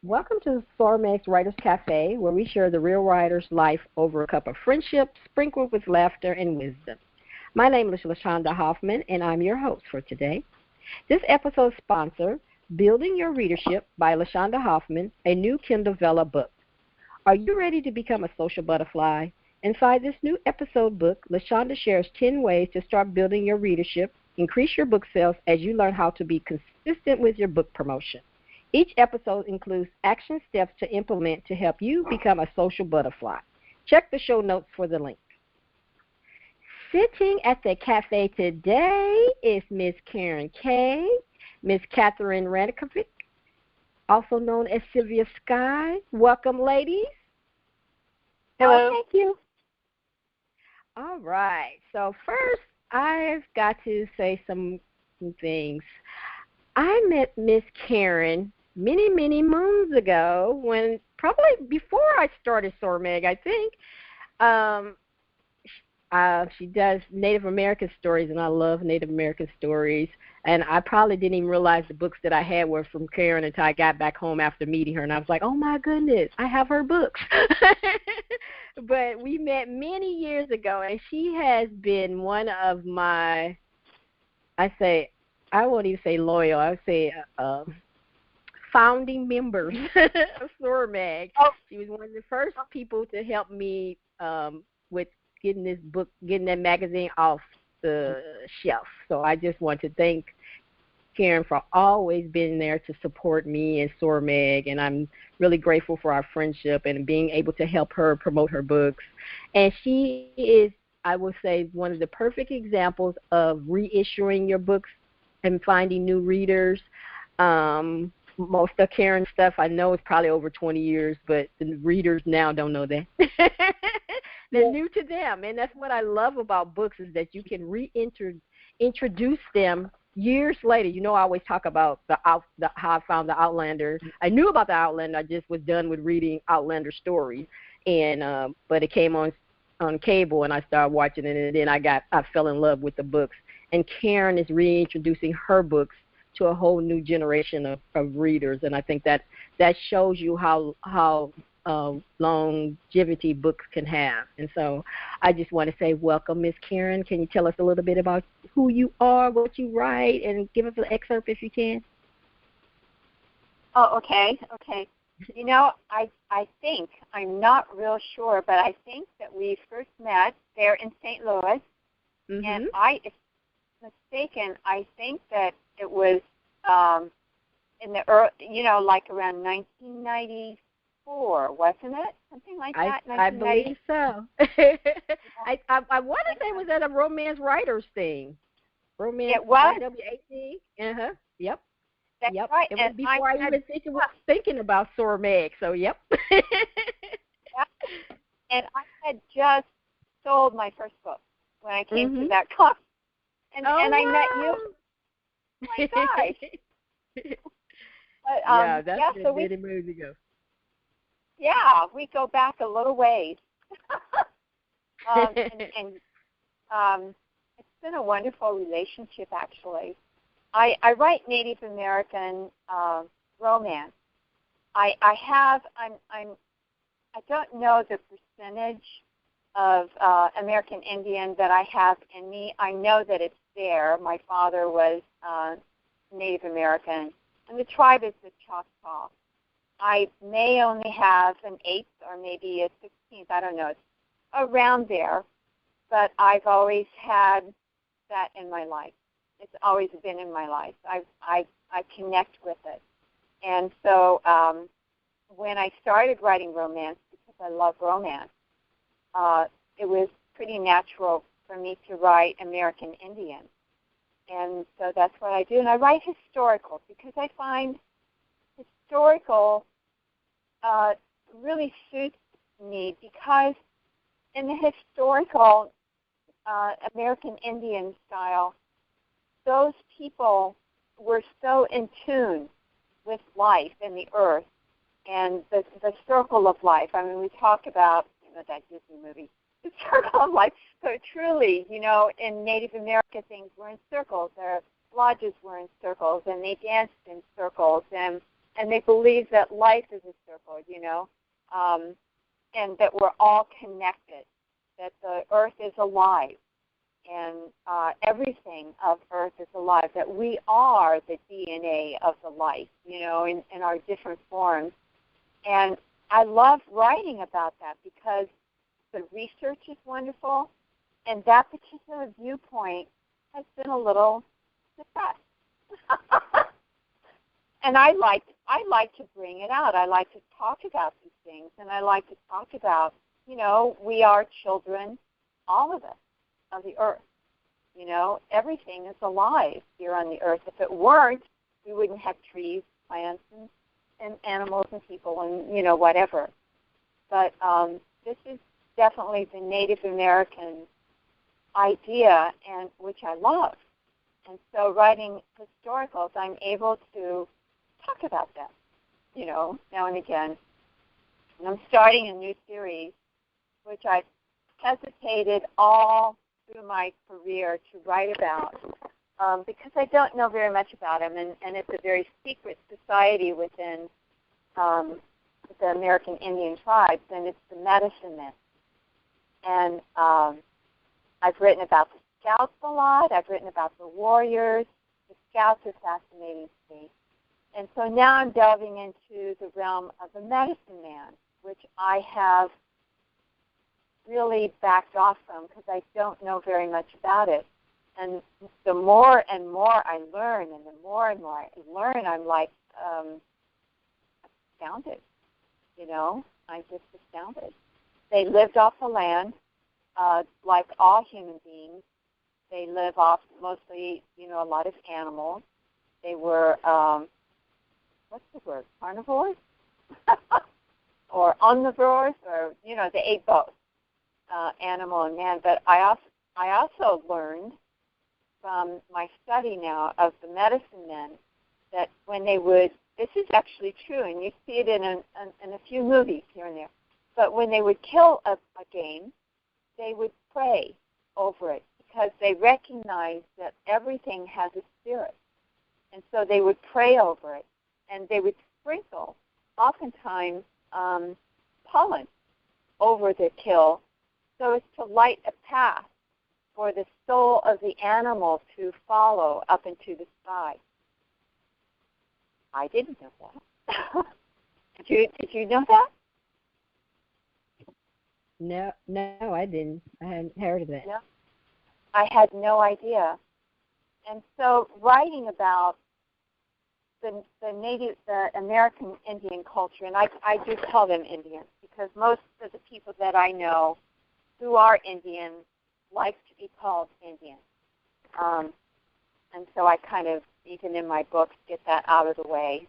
Welcome to Sormeg's Writers Cafe, where we share the real writer's life over a cup of friendship, sprinkled with laughter and wisdom. My name is LaShaunda Hoffman, and I'm your host for today. This episode's sponsor, Building Your Readership by LaShaunda Hoffman, a new Kindle Vella book. Are you ready to become a social butterfly? Inside this new episode book, LaShaunda shares 10 ways to start building your readership, increase your book sales as you learn how to be consistent with your book promotion. Each episode includes action steps to implement to help you become a social butterfly. Check the show notes for the link. Sitting at the cafe today is Miss Karen Kay, Miss Catherine Rankovic, also known as Sylvia Sky. Welcome, ladies. Hello. Oh, thank you. All right. So first, I've got to say some things. I met Miss Karen many moons ago, when probably before I started Sormeg, I think. She does Native American stories, and I love Native American stories. And I probably didn't even realize the books that I had were from Karen until I got back home after meeting her, and I was like, oh my goodness, I have her books. But we met many years ago, and she has been one of my, I won't even say loyal, I would say founding members of Sormeg. Oh. She was one of the first people to help me with getting this book, getting that magazine off the shelf. So I just want to thank Karen for always being there to support me and Sormeg, and I'm really grateful for our friendship and being able to help her promote her books. And she is, I would say, one of the perfect examples of reissuing your books and finding new readers. Most of Karen's stuff I know is probably over 20 years, but the readers now don't know that. They're new to them, and that's what I love about books, is that you can reintroduce them years later. You know, I always talk about how I found the Outlander. I knew about the Outlander. I just was done with reading Outlander stories, and but it came on cable, and I started watching it, and then I fell in love with the books. And Karen is reintroducing her books to a whole new generation of readers, and I think that shows you how longevity books can have. And so I just want to say welcome, Miss Karen. Can you tell us a little bit about who you are, what you write, and give us an excerpt if you can? Oh, okay. You know, I think, I'm not real sure, but I think that we first met there in St. Louis, and if mistaken, I think that it was in the early, like around 1994, wasn't it? Something like that. I believe so. I want to say it was at a romance writers thing. Romance. It was. WAD. Yep. That's yep. right. It was before I even thinking about Sormeg. So yep. Yeah. And I had just sold my first book when I came to that conference. And I met you. Oh my gosh. But, yeah, that's many moons ago. Yeah, we go back a little ways. It's been a wonderful relationship, actually. I write Native American romance. I don't know the percentage of American Indian that I have in me. I know that it's there. My father was Native American, and the tribe is the Choctaw. I may only have an 8th or maybe a 16th. I don't know. It's around there, but I've always had that in my life. It's always been in my life. I connect with it. And so when I started writing romance, because I love romance, it was pretty natural for me to write American Indian. And so that's what I do. And I write historical because I find historical really suits me, because in the historical American Indian style, those people were so in tune with life and the earth and the circle of life. I mean, we talk about, that Disney movie, the circle of life. So truly, in Native America, things were in circles. Their lodges were in circles, and they danced in circles. And and they believe that life is a circle, and that we're all connected, that the earth is alive, and everything of earth is alive, that we are the DNA of the life, in our different forms. And I love writing about that because the research is wonderful, and that particular viewpoint has been a little suppressed. And I like to bring it out. I like to talk about these things, and I like to talk about, we are children, all of us, of the earth. Everything is alive here on the earth. If it weren't, we wouldn't have trees, plants, and animals and people and, whatever. But this is definitely the Native American idea, and which I love. And so writing historicals, I'm able to talk about that, now and again. And I'm starting a new series, which I've hesitated all through my career to write about, because I don't know very much about them, and it's a very secret society within the American Indian tribes, and it's the medicine men. And I've written about the scouts a lot. I've written about the warriors. The scouts are fascinating to me. And so now I'm delving into the realm of the medicine man, which I have really backed off from because I don't know very much about it. And the more and more I learn, and the more and more I learn, I'm like astounded. I'm just astounded. They lived off the land like all human beings. They live off mostly, a lot of animals. They were, what's the word, carnivores? Or omnivores, or, they ate both, animal and man. But I also learned from my study now of the medicine men that when they would, this is actually true, and you see it in a few movies here and there, but when they would kill a game, they would pray over it because they recognized that everything has a spirit. And so they would pray over it, and they would sprinkle, oftentimes, pollen over the kill so as to light a path for the soul of the animal to follow up into the sky. I didn't know that. Did you know that? No, I didn't. I hadn't heard of that. No, I had no idea. And so writing about the American Indian culture, and I do call them Indians because most of the people that I know who are Indian like to be called Indian. And so I kind of, even in my books, get that out of the way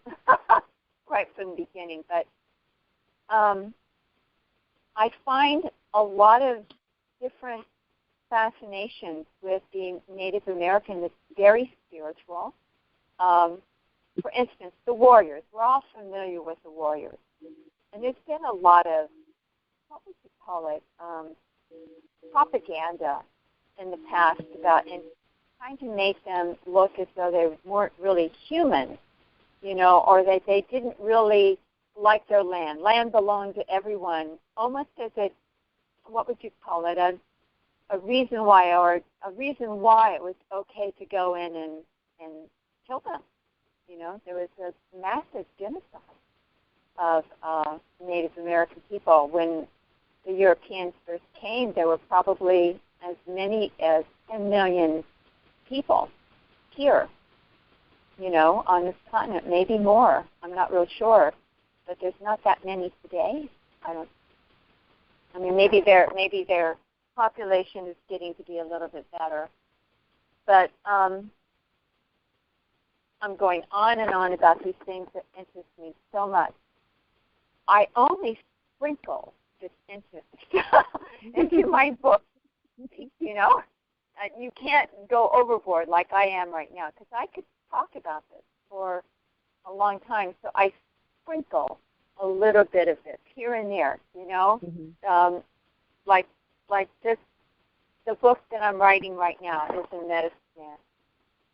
right from the beginning. But I find a lot of different fascinations with being Native American that's very spiritual. For instance, the warriors. We're all familiar with the warriors. And there's been a lot of, what would you call it, propaganda in the past about trying to make them look as though they weren't really human, or that they didn't really like their land. Land belonged to everyone, almost as a, what would you call it, a reason why it was okay to go in and kill them. There was a massive genocide of Native American people. When the Europeans first came, there were probably as many as 10 million people here, on this continent, maybe more. I'm not real sure, but there's not that many today. Maybe their population is getting to be a little bit better, but I'm going on and on about these things that interest me so much. I only sprinkle this interest into my book, You can't go overboard like I am right now, because I could talk about this for a long time. So I sprinkle a little bit of this here and there, Mm-hmm. Like this, the book that I'm writing right now is a medicine man.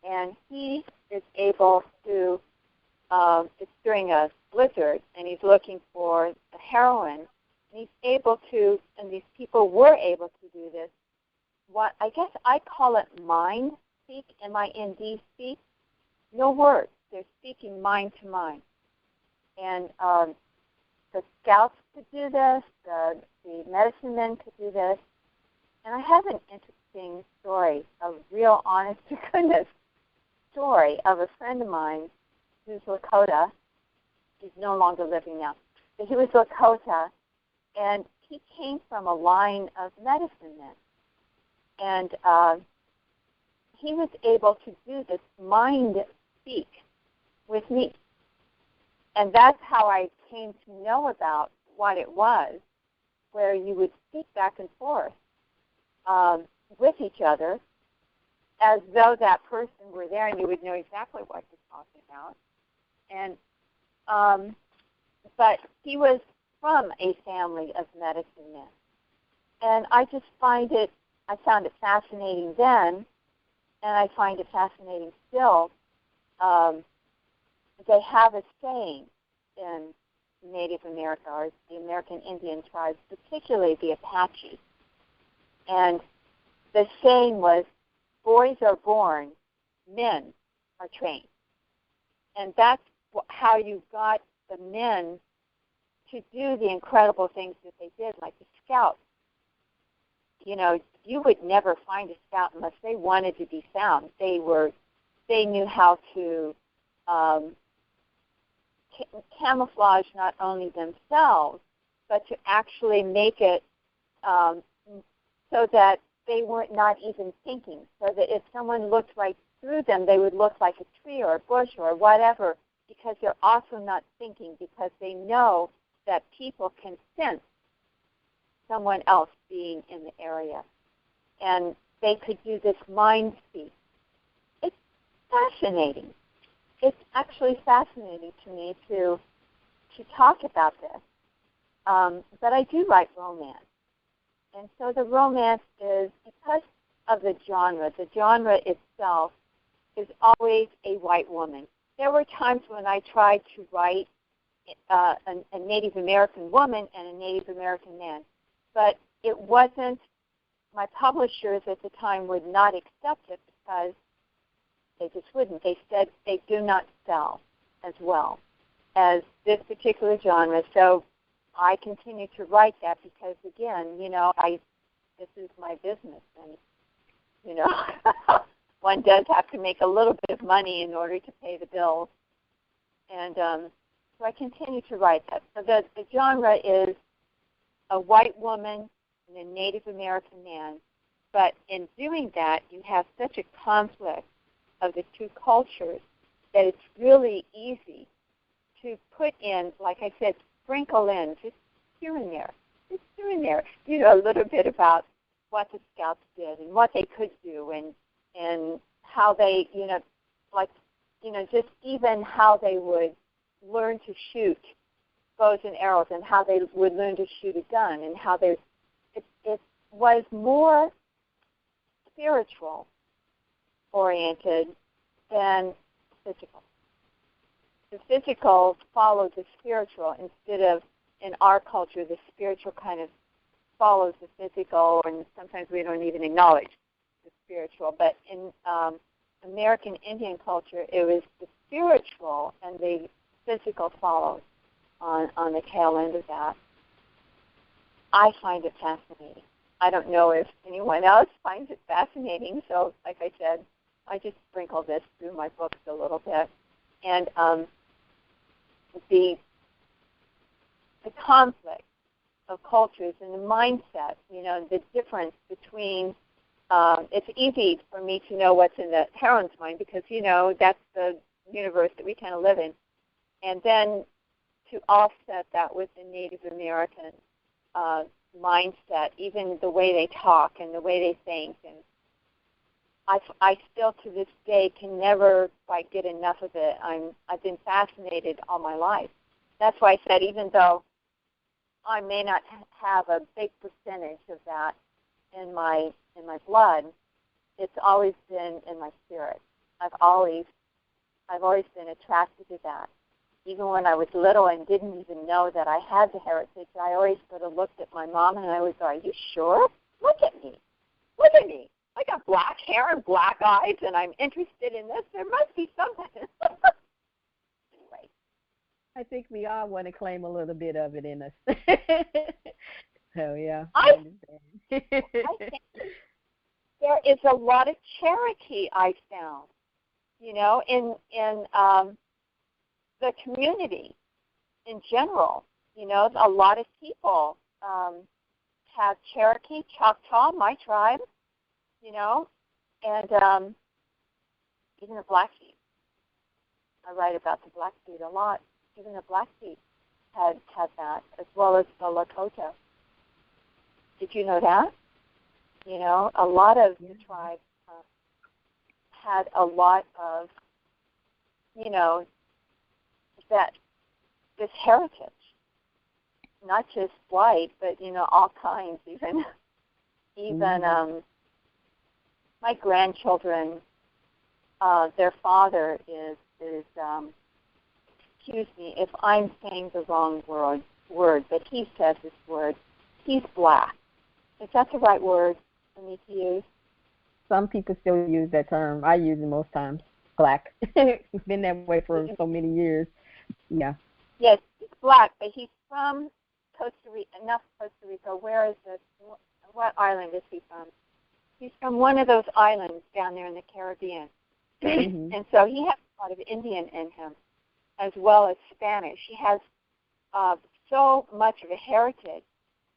And he is able to it's during a blizzard, and he's looking for a heroine. And he's able to, and these people were able to do this. What I guess I call it mind speak, M-I-N-D speak. No words. They're speaking mind to mind. And the scouts could do this. The medicine men could do this. And I have an interesting story, a real honest to goodness story of a friend of mine who's Lakota. He's no longer living now. But he was Lakota, and he came from a line of medicine men. And he was able to do this mind speak with me. And that's how I came to know about what it was, where you would speak back and forth with each other as though that person were there, and you would know exactly what to talk about. And but he was from a family of medicine men. And I just found it fascinating then, and I find it fascinating still. They have a saying in Native America, or the American Indian tribes, particularly the Apaches. And the saying was, boys are born, men are trained. And that's how you got the men to do the incredible things that they did, like the scouts. You know, you would never find a scout unless they wanted to be found. They knew how to camouflage not only themselves, but to actually make it so that they were not even thinking, so that if someone looked right through them, they would look like a tree or a bush or whatever, because they're also not thinking, because they know that people can sense someone else being in the area. And they could do this mind speak. It's fascinating. It's actually fascinating to me to talk about this. But I do write romance. And so the romance is, because of the genre itself is always a white woman. There were times when I tried to write a Native American woman and a Native American man, but it wasn't, my publishers at the time would not accept it because they just wouldn't. They said they do not sell as well as this particular genre. So I continue to write that because, again, you know, this is my business, and, you know, one does have to make a little bit of money in order to pay the bills. And so I continue to write that. So the genre is a white woman and a Native American man. But in doing that, you have such a conflict of the two cultures that it's really easy to put in, like I said, sprinkle in just here and there, you know, a little bit about what the scouts did and what they could do, and how they, you know, like, you know, just even how they would learn to shoot bows and arrows, and how they would learn to shoot a gun, and how it was more spiritual oriented than physical. The physical followed the spiritual instead of, in our culture, the spiritual kind of follows the physical, and sometimes we don't even acknowledge the spiritual. But in American Indian culture, it was the spiritual and the physical followed on the tail end of that. I find it fascinating. I don't know if anyone else finds it fascinating, so like I said, I just sprinkle this through my books a little bit. And the conflict of cultures and the mindset, you know, the difference between, it's easy for me to know what's in the heroine's mind because, you know, that's the universe that we kind of live in. And then to offset that with the Native American mindset, even the way they talk and the way they think. And I still to this day can never quite get enough of it. I've been fascinated all my life. That's why I said, even though I may not have a big percentage of that in my blood, it's always been in my spirit. I've always I've always been attracted to that. Even when I was little and didn't even know that I had the heritage, I always sort of looked at my mom and I would go, are you sure? Look at me. Look at me. I got black hair and black eyes and I'm interested in this. There must be something. Anyway. I think we all want to claim a little bit of it in us. So, yeah. I think there is a lot of Cherokee I found, you know, in the community in general. You know, a lot of people have Cherokee, Choctaw, my tribe, you know, and even the Blackfeet. I write about the Blackfeet a lot. Even the Blackfeet had that, as well as the Lakota. Did you know that? You know, a lot of the tribes had a lot of, you know, this heritage, not just white, but, you know, all kinds, even my grandchildren, their father is excuse me if I'm saying the wrong word, but he says this word, he's black. Is that the right word for me to use? Some people still use that term. I use it most times, black. It's been that way for so many years. Yeah. Yes, he's black, but he's from Costa Rica. Enough Costa Rica. Where is this? What island is he from? He's from one of those islands down there in the Caribbean. Mm-hmm. And so he has a lot of Indian in him, as well as Spanish. He has so much of a heritage.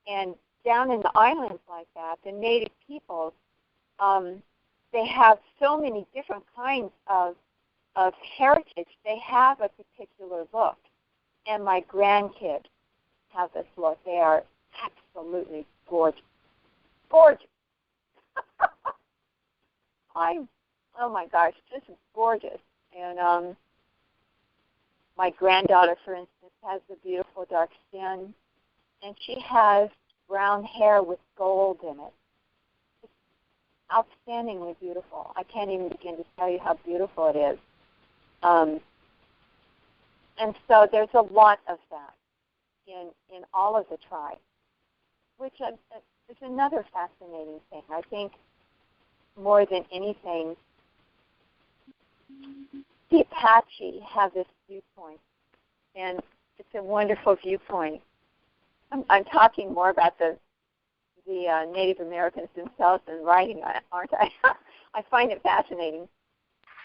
And down in the islands like that, the native peoples, they have so many different kinds of heritage. They have a particular look. And my grandkids have this look. They are absolutely gorgeous. Gorgeous. Oh my gosh, just gorgeous. And my granddaughter, for instance, has a beautiful dark skin, and she has brown hair with gold in it. It's outstandingly beautiful. I can't even begin to tell you how beautiful it is. And so there's a lot of that in all of the tribes, which is another fascinating thing. I think more than anything, the Apache have this viewpoint, and it's a wonderful viewpoint. I'm talking more about the Native Americans themselves than writing on it, aren't I? I find it fascinating.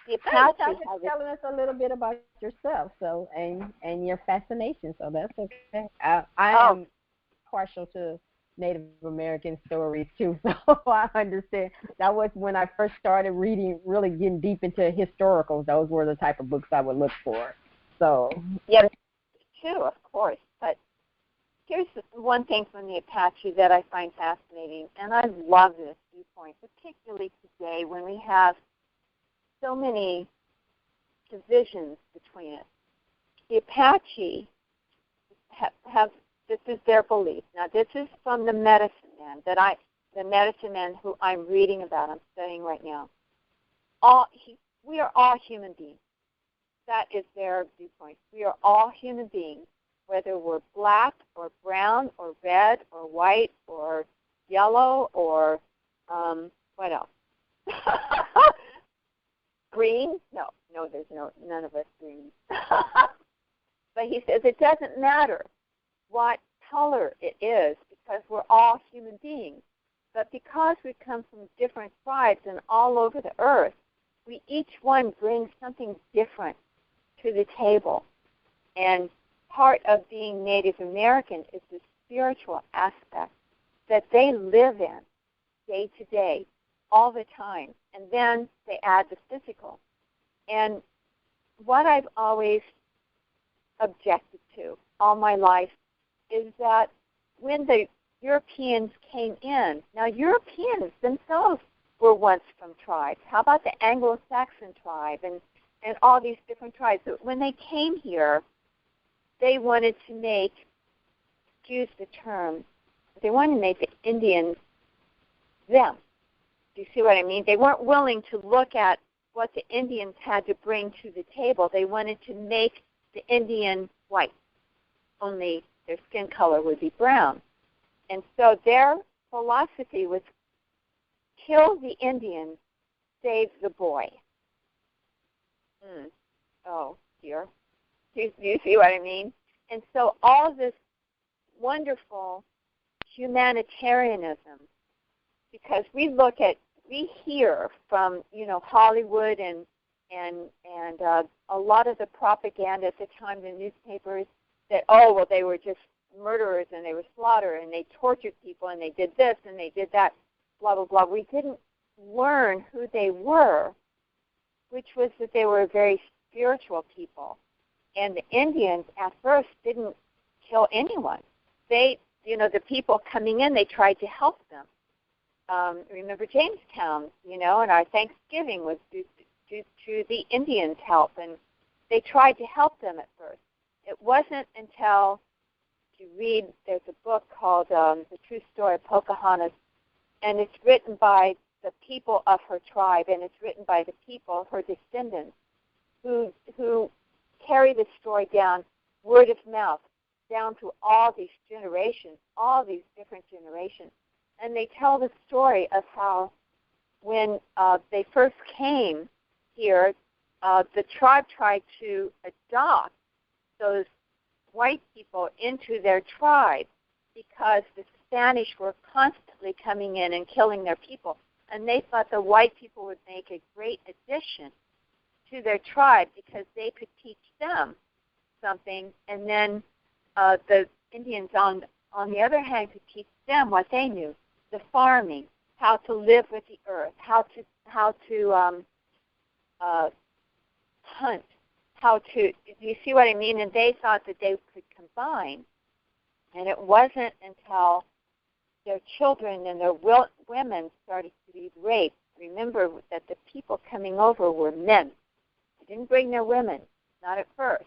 The Apache have telling us a little bit about yourself, so and your fascination. So that's okay. I am partial to Native American stories too, so I understand. That was when I first started reading, really getting deep into historicals. Those were the type of books I would look for. So yeah, too, of course. But here's one thing from the Apache that I find fascinating, and I love this viewpoint, particularly today when we have so many divisions between it. The Apache have this is their belief. Now, this is from the medicine man the medicine man who I'm reading about, I'm studying right now. We are all human beings. That is their viewpoint. We are all human beings, whether we're black or brown or red or white or yellow or what else? Green? No, there's none of us green. But he says it doesn't matter what color it is because we're all human beings. But because we come from different tribes and all over the earth, we each one brings something different to the table. And part of being Native American is the spiritual aspect that they live in day to day, all the time. And then they add the physical. And what I've always objected to all my life is that when the Europeans came in, now Europeans themselves were once from tribes. How about the Anglo-Saxon tribe and all these different tribes? So when they came here, they wanted to make, excuse the term, they wanted to make the Indians them. Do you see what I mean? They weren't willing to look at what the Indians had to bring to the table. They wanted to make the Indian white, only their skin color would be brown. And so their philosophy was kill the Indian, save the boy. Oh, dear. Do you see what I mean? And so all this wonderful humanitarianism, because we hear from, Hollywood and a lot of the propaganda at the time, the newspapers, that, they were just murderers and they were slaughtered and they tortured people and they did this and they did that, blah, blah, blah. We didn't learn who they were, which was that they were very spiritual people. And the Indians at first didn't kill anyone. They, the people coming in, they tried to help them. Remember Jamestown, and our Thanksgiving was due to the Indians' help, and they tried to help them at first. It wasn't until you read, there's a book called The True Story of Pocahontas, and it's written by the people of her tribe, and it's written by the people, her descendants, who carry the story down, word of mouth, down through all these generations, all these different generations. And they tell the story of how when they first came here, the tribe tried to adopt those white people into their tribe because the Spanish were constantly coming in and killing their people. And they thought the white people would make a great addition to their tribe because they could teach them something, and then the Indians, on the other hand, could teach them what they knew, the farming, how to live with the earth, how to hunt, do you see what I mean? And they thought that they could combine. And it wasn't until their children and their women started to be raped. Remember that the people coming over were men. They didn't bring their women, not at first.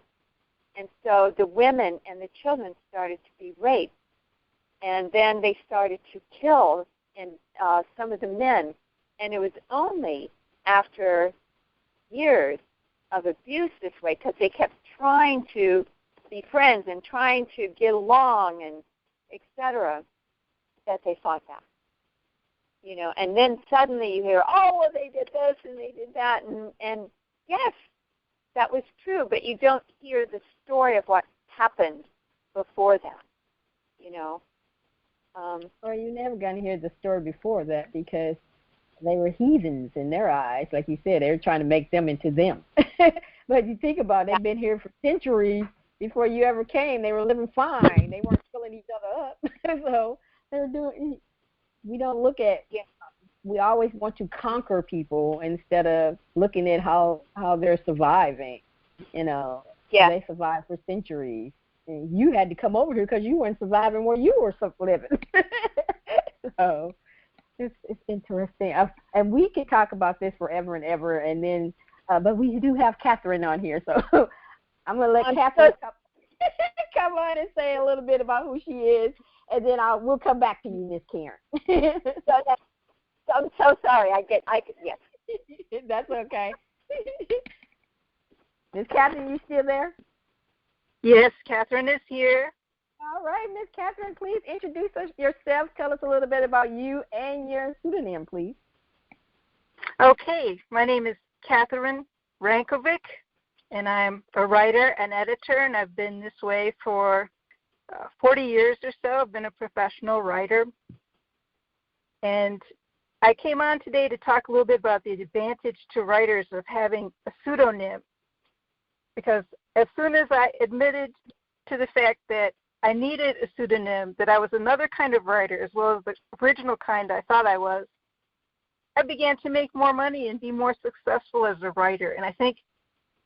And so the women and the children started to be raped. And then they started to kill some of the men. And it was only after years of abuse this way, because they kept trying to be friends and trying to get along and et cetera, that they fought back. And then suddenly you hear, they did this and they did that. And yes, that was true, but you don't hear the story of what happened before that, Or you're never going to hear the story before that because they were heathens in their eyes. Like you said, they were trying to make them into them. But you think about it, they've been here for centuries. Before you ever came, they were living fine. They weren't killing each other up. So they were doing, we don't look at, we always want to conquer people instead of looking at how they're surviving. They survived for centuries. And you had to come over here because you weren't surviving where you were living. So it's interesting. And we could talk about this forever and ever. And then, but we do have Catherine on here. So I'm going to let Catherine come on and say a little bit about who she is. And then we'll come back to you, Miss Karen. I'm so sorry. Yes. That's okay. Miss Catherine, you still there? Yes, Catherine is here. All right, Miss Catherine, please introduce yourself. Tell us a little bit about you and your pseudonym, please. Okay, my name is Catherine Rankovic, and I'm a writer and editor, and I've been this way for 40 years or so. I've been a professional writer. And I came on today to talk a little bit about the advantage to writers of having a pseudonym, because as soon as I admitted to the fact that I needed a pseudonym, that I was another kind of writer as well as the original kind I thought I was, I began to make more money and be more successful as a writer. And I think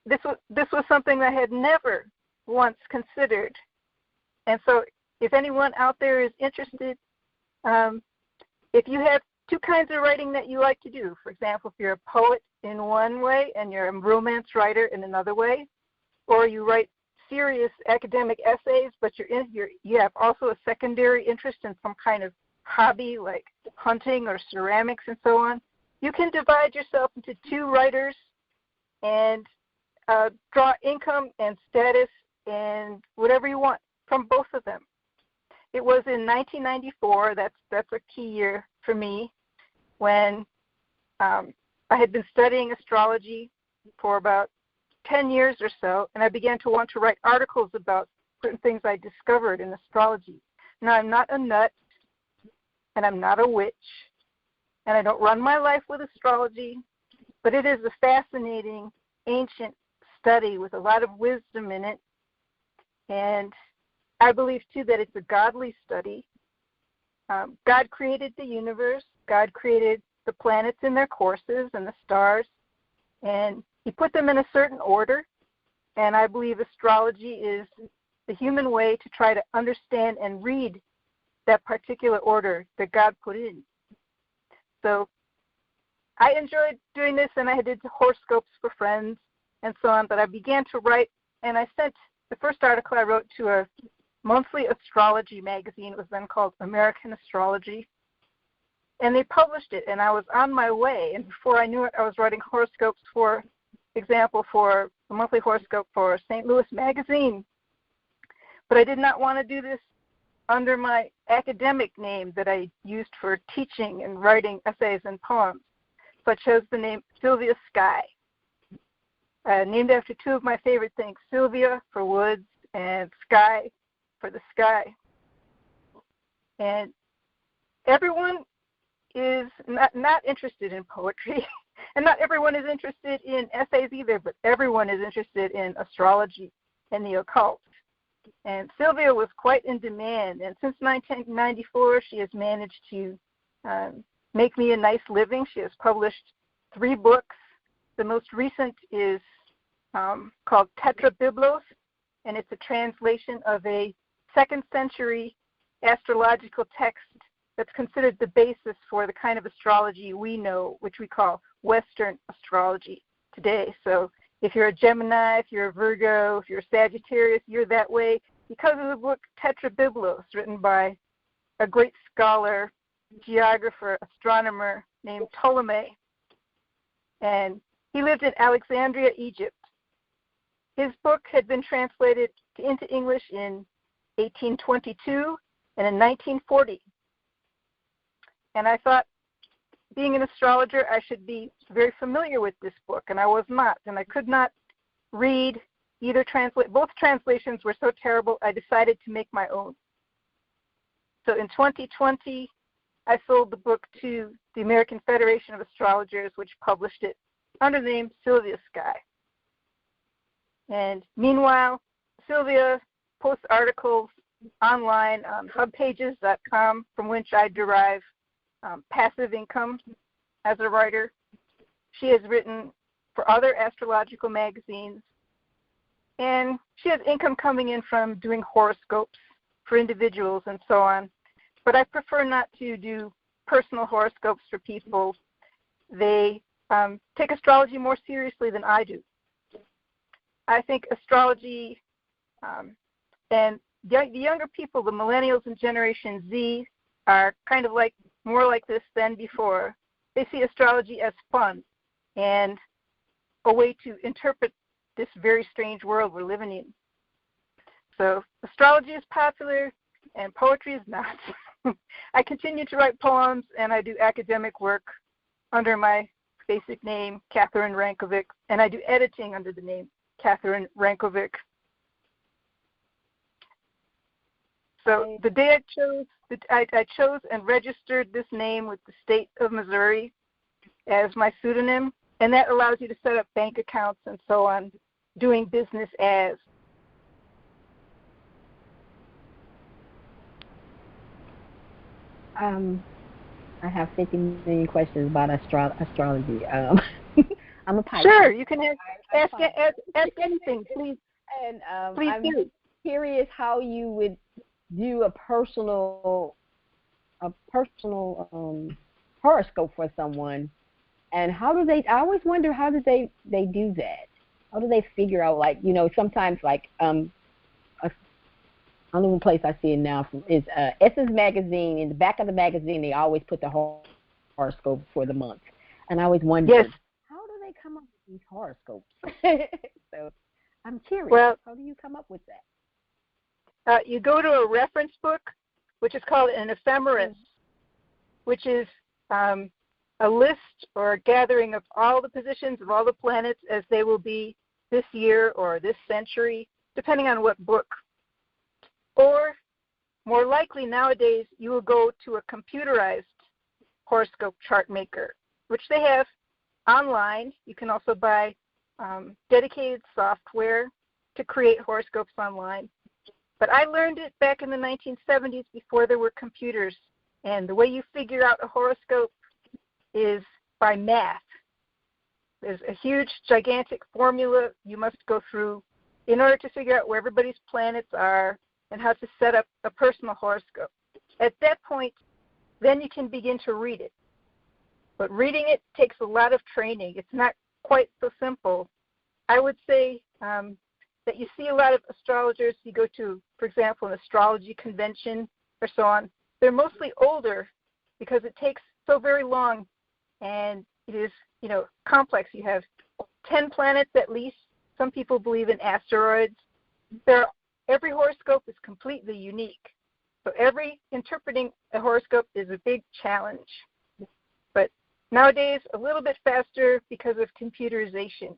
this was something I had never once considered. And so if anyone out there is interested, if you have two kinds of writing that you like to do, for example, if you're a poet in one way and you're a romance writer in another way, or you write serious academic essays, but you have also a secondary interest in some kind of hobby like hunting or ceramics and so on, you can divide yourself into two writers and draw income and status and whatever you want from both of them. It was in 1994, that's a key year for me, when I had been studying astrology for about 10 years or so, and I began to want to write articles about certain things I discovered in astrology. Now, I'm not a nut, and I'm not a witch, and I don't run my life with astrology, but it is a fascinating, ancient study with a lot of wisdom in it, and I believe, too, that it's a godly study. God created the universe. God created the planets in their courses and the stars, and he put them in a certain order, and I believe astrology is the human way to try to understand and read that particular order that God put in. So I enjoyed doing this, and I did horoscopes for friends and so on, but I began to write, and I sent the first article I wrote to a monthly astrology magazine. It was then called American Astrology, and they published it, and I was on my way, and before I knew it, I was writing horoscopes, for example, for a monthly horoscope for St. Louis Magazine. But I did not want to do this under my academic name that I used for teaching and writing essays and poems. So I chose the name Sylvia Sky, named after two of my favorite things, Sylvia for woods and sky for the sky. And everyone is not interested in poetry, and not everyone is interested in essays either, but everyone is interested in astrology and the occult. And Sylvia was quite in demand, and since 1994, she has managed to make me a nice living. She has published 3 books. The most recent is called Tetrabiblos, and it's a translation of a 2nd century astrological text that's considered the basis for the kind of astrology we know, which we call Western astrology today. So if you're a Gemini, if you're a Virgo, if you're a Sagittarius, you're that way because of the book Tetrabiblos, written by a great scholar, geographer, astronomer named Ptolemy. And he lived in Alexandria, Egypt. His book had been translated into English in 1822 and in 1940. And I thought, being an astrologer, I should be very familiar with this book, and I was not. And I could not read either both translations were so terrible, I decided to make my own. So in 2020, I sold the book to the American Federation of Astrologers, which published it under the name Sylvia Sky. And meanwhile, Sylvia posts articles online on hubpages.com, from which I derive passive income as a writer. She has written for other astrological magazines, and she has income coming in from doing horoscopes for individuals and so on. But I prefer not to do personal horoscopes for people. They take astrology more seriously than I do. I think astrology and the younger people, the millennials and Generation Z, are kind of like more like this than before. They see astrology as fun and a way to interpret this very strange world we're living in. So astrology is popular and poetry is not. I continue to write poems and I do academic work under my basic name, Catherine Rankovic, and I do editing under the name Catherine Rankovic. So the day I chose and registered this name with the state of Missouri as my pseudonym, and that allows you to set up bank accounts and so on, doing business as. I have 50 million questions about astrology. I'm a Pisces. Sure, you can ask anything, please. And please I'm do. Curious how you would do a personal horoscope for someone, and how do they? I always wonder how do they do that? How do they figure out, like, sometimes like only one place I see it now is Essence Magazine. In the back of the magazine, they always put the horoscope for the month, and I always wonder, yes, how do they come up with these horoscopes. So I'm curious. Well, how do you come up with that? You go to a reference book, which is called an ephemeris, which is a list or a gathering of all the positions of all the planets as they will be this year or this century, depending on what book. Or more likely nowadays, you will go to a computerized horoscope chart maker, which they have online. You can also buy dedicated software to create horoscopes online. But I learned it back in the 1970s before there were computers. And the way you figure out a horoscope is by math. There's a huge, gigantic formula you must go through in order to figure out where everybody's planets are and how to set up a personal horoscope. At that point, then you can begin to read it. But reading it takes a lot of training. It's not quite so simple. I would say that you see a lot of astrologers, you go to, for example, an astrology convention or so on, they're mostly older because it takes so very long and it is, complex. You have 10 planets at least. Some people believe in asteroids. Every horoscope is completely unique. So interpreting a horoscope is a big challenge. But nowadays, a little bit faster because of computerization.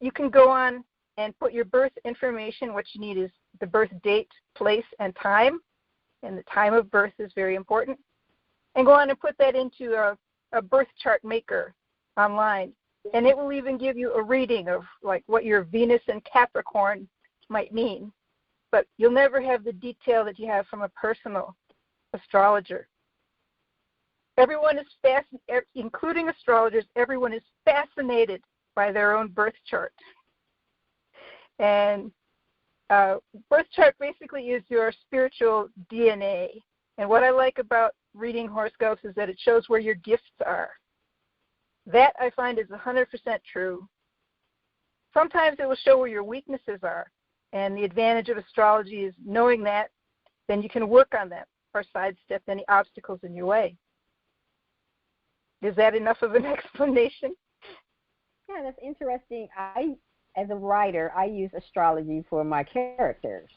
You can go on and put your birth information. What you need is the birth date, place, and time. And the time of birth is very important. And go on and put that into a birth chart maker online. And it will even give you a reading of like what your Venus and Capricorn might mean. But you'll never have the detail that you have from a personal astrologer. Everyone is including astrologers, everyone is fascinated by their own birth chart. And birth chart basically is your spiritual DNA. And what I like about reading horoscopes is that it shows where your gifts are. That I find is 100% true. Sometimes it will show where your weaknesses are. And the advantage of astrology is knowing that, then you can work on them or sidestep any obstacles in your way. Is that enough of an explanation? Yeah, that's interesting. As a writer, I use astrology for my characters.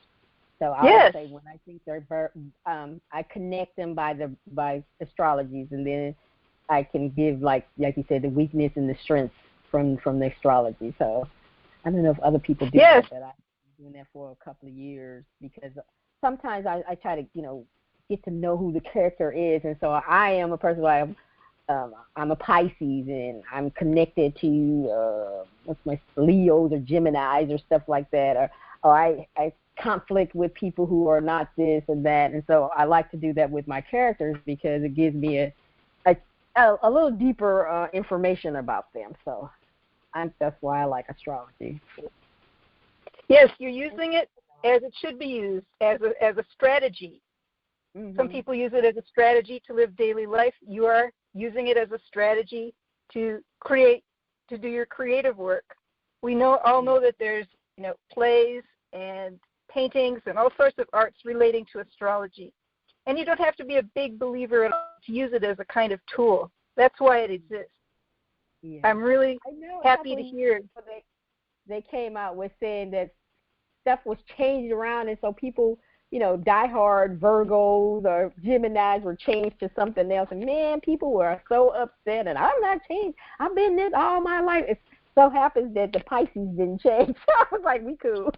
So I would say when I think they're, I connect them by astrologies, and then I can give like you said, the weakness and the strength from the astrology. So I don't know if other people do that, but I've been doing that for a couple of years because sometimes I try to get to know who the character is, and so I am a person like I'm a Pisces, and I'm connected to Leos or Geminis or stuff like that, or I conflict with people who are not this and that, and so I like to do that with my characters because it gives me a little deeper information about them. So that's why I like astrology. Yes, you're using it as it should be used, as a strategy. Mm-hmm. Some people use it as a strategy to live daily life. You are using it as a strategy to do your creative work. We all know that there's plays and paintings and all sorts of arts relating to astrology. And you don't have to be a big believer at all to use it as a kind of tool. That's why it exists. Yeah. I'm really happy to hear. They came out with saying that stuff was changed around, and so people, diehard Virgos or Geminis were changed to something else. And man, people were so upset, and I'm not changed. I've been this all my life. It so happens that the Pisces didn't change. I was like, we cool.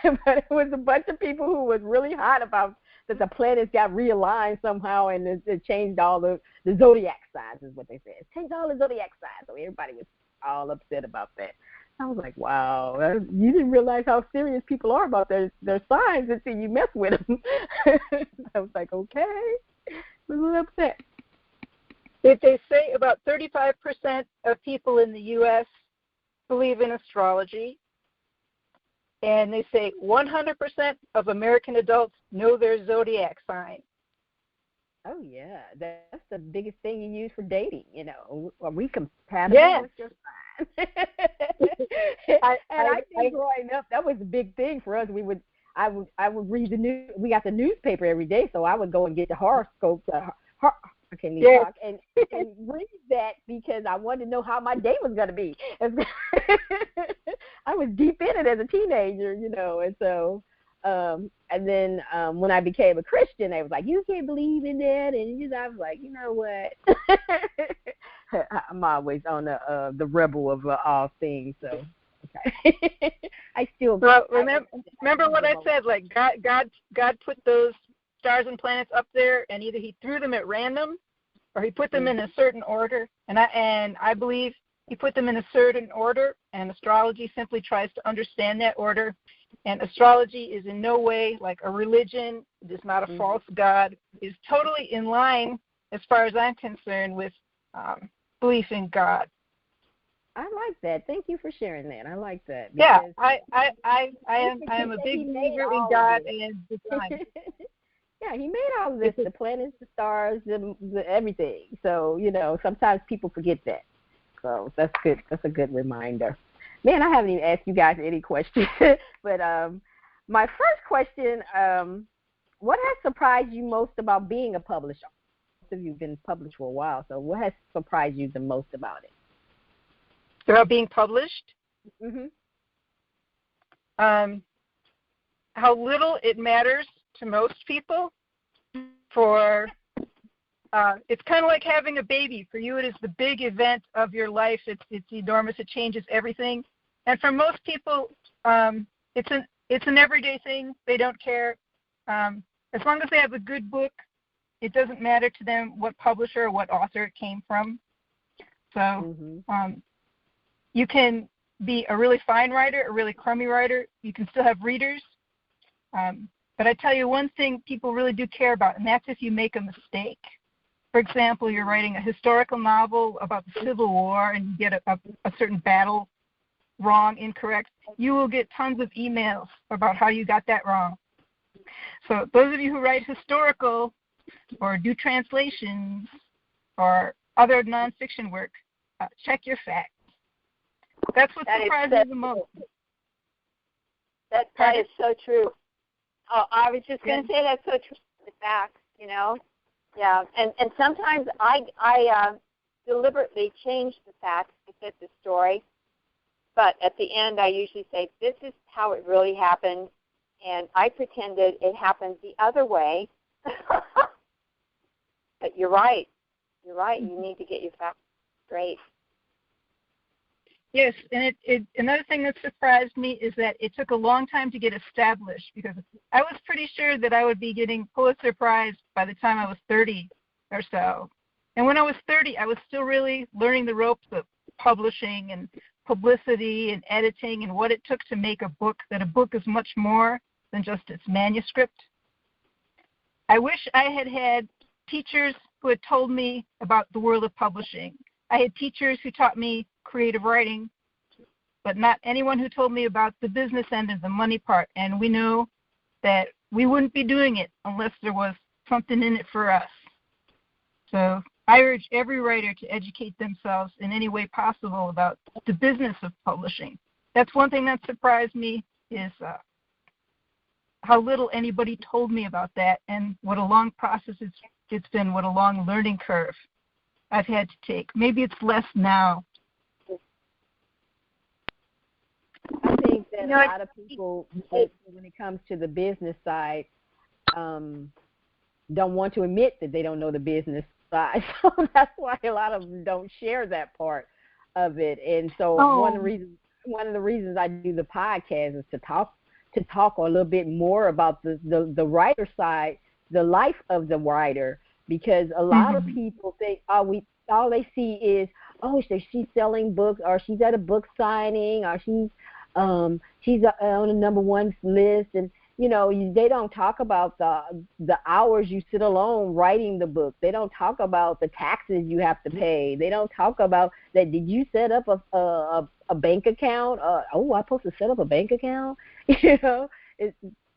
But it was a bunch of people who was really hot about that the planets got realigned somehow, and it changed all the zodiac signs is what they said. It changed all the zodiac signs. So everybody was all upset about that. I was like, wow, you didn't realize how serious people are about their signs until you mess with them. I was like, okay. I was a little upset. They say about 35% of people in the U.S. believe in astrology, and they say 100% of American adults know their zodiac sign. Oh, yeah. That's the biggest thing you use for dating, Are we compatible with your sign? I think growing up, that was a big thing for us. I would read the news. We got the newspaper every day, so I would go and get the horoscope, Can we talk? And read that because I wanted to know how my day was going to be. I was deep in it as a teenager, you know, and so, and then when I became a Christian, they was like, you can't believe in that, and you know, I was like, you know what? I'm always on the rebel of all things, so. Okay. I still. Well, remember what I said. Like God put those stars and planets up there, and either He threw them at random, or He put them in a certain order. And I believe He put them in a certain order. And astrology simply tries to understand that order. And astrology is in no way like a religion. It is not a false god. It is totally in line, as far as I'm concerned, with belief in God. I like that. Thank you for sharing that. I like that. Yeah, I am a big believer in God and design. Yeah, He made all of this, the planets, the stars, the everything. So, you know, sometimes people forget that. So that's good. That's a good reminder. Man, I haven't even asked you guys any questions. But my first question, what has surprised you most about being a publisher? Most of you have been published for a while, so what has surprised you the most about it? About being published? Mm-hmm. How little it matters to most people. For it's kind of like having a baby. For you, it is the big event of your life. It's enormous. It changes everything. And for most people, it's an everyday thing. They don't care. As long as they have a good book, it doesn't matter to them what publisher or what author it came from. So. You can be a really fine writer, a really crummy writer. You can still have readers. But I tell you one thing people really do care about, and that's if you make a mistake. For example, you're writing a historical novel about the Civil War and you get a certain battle wrong, incorrect. You will get tons of emails about how you got that wrong. So those of you who write historical or do translations or other nonfiction work, check your facts. That's what surprised me the most. That is so true. Oh, I was just going to say that's so true. The facts, you know. Yeah, and sometimes I deliberately change the facts to fit the story, but at the end I usually say this is how it really happened, and I pretended it happened the other way. But you're right. You're right. You need to get your facts straight. Yes, and another thing that surprised me is that it took a long time to get established, because I was pretty sure that I would be getting Pulitzer Prize by the time I was 30 or so. And when I was 30, I was still really learning the ropes of publishing and publicity and editing and what it took to make a book, that a book is much more than just its manuscript. I wish I had had teachers who had told me about the world of publishing. I had teachers who taught me creative writing, but not anyone who told me about the business end and the money part. And we knew that we wouldn't be doing it unless there was something in it for us. So I urge every writer to educate themselves in any way possible about the business of publishing. That's one thing that surprised me, is how little anybody told me about that, and what a long process it's been, what a long learning curve I've had to take. Maybe it's less now. I think that a lot of people, when it comes to the business side, don't want to admit that they don't know the business side. So that's why a lot of them don't share that part of it. And so one of the reasons I do the podcast is to talk a little bit more about the writer side, the life of the writer, because a lot of people think, all they see is, she's selling books, or she's at a book signing, or she's on a number one list, and they don't talk about the hours you sit alone writing the book. They don't talk about the taxes you have to pay. They don't talk about that. Did you set up a bank account? I'm supposed to set up a bank account.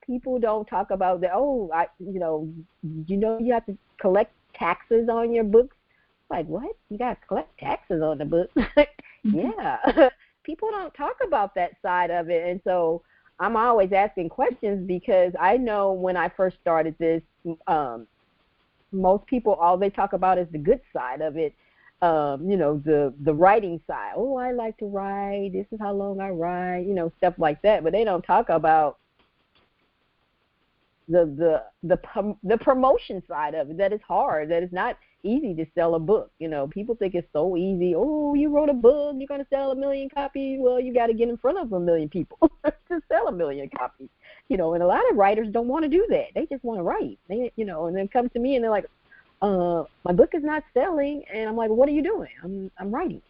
People don't talk about that. You have to collect taxes on your books. Like, what? You got to collect taxes on the book? Yeah. People don't talk about that side of it. And so I'm always asking questions, because I know when I first started this, most people, all they talk about is the good side of it. The writing side. Oh, I like to write. This is how long I write. Stuff like that. But they don't talk about the promotion side of it. That it's hard. That it's not easy to sell a book. People think it's so easy. Oh, you wrote a book. You're going to sell 1 million copies. Well, you got to get in front of 1 million people to sell 1 million copies. And a lot of writers don't want to do that. They just want to write. And then come to me and they're like, my book is not selling, and I'm like, what are you doing? I'm writing.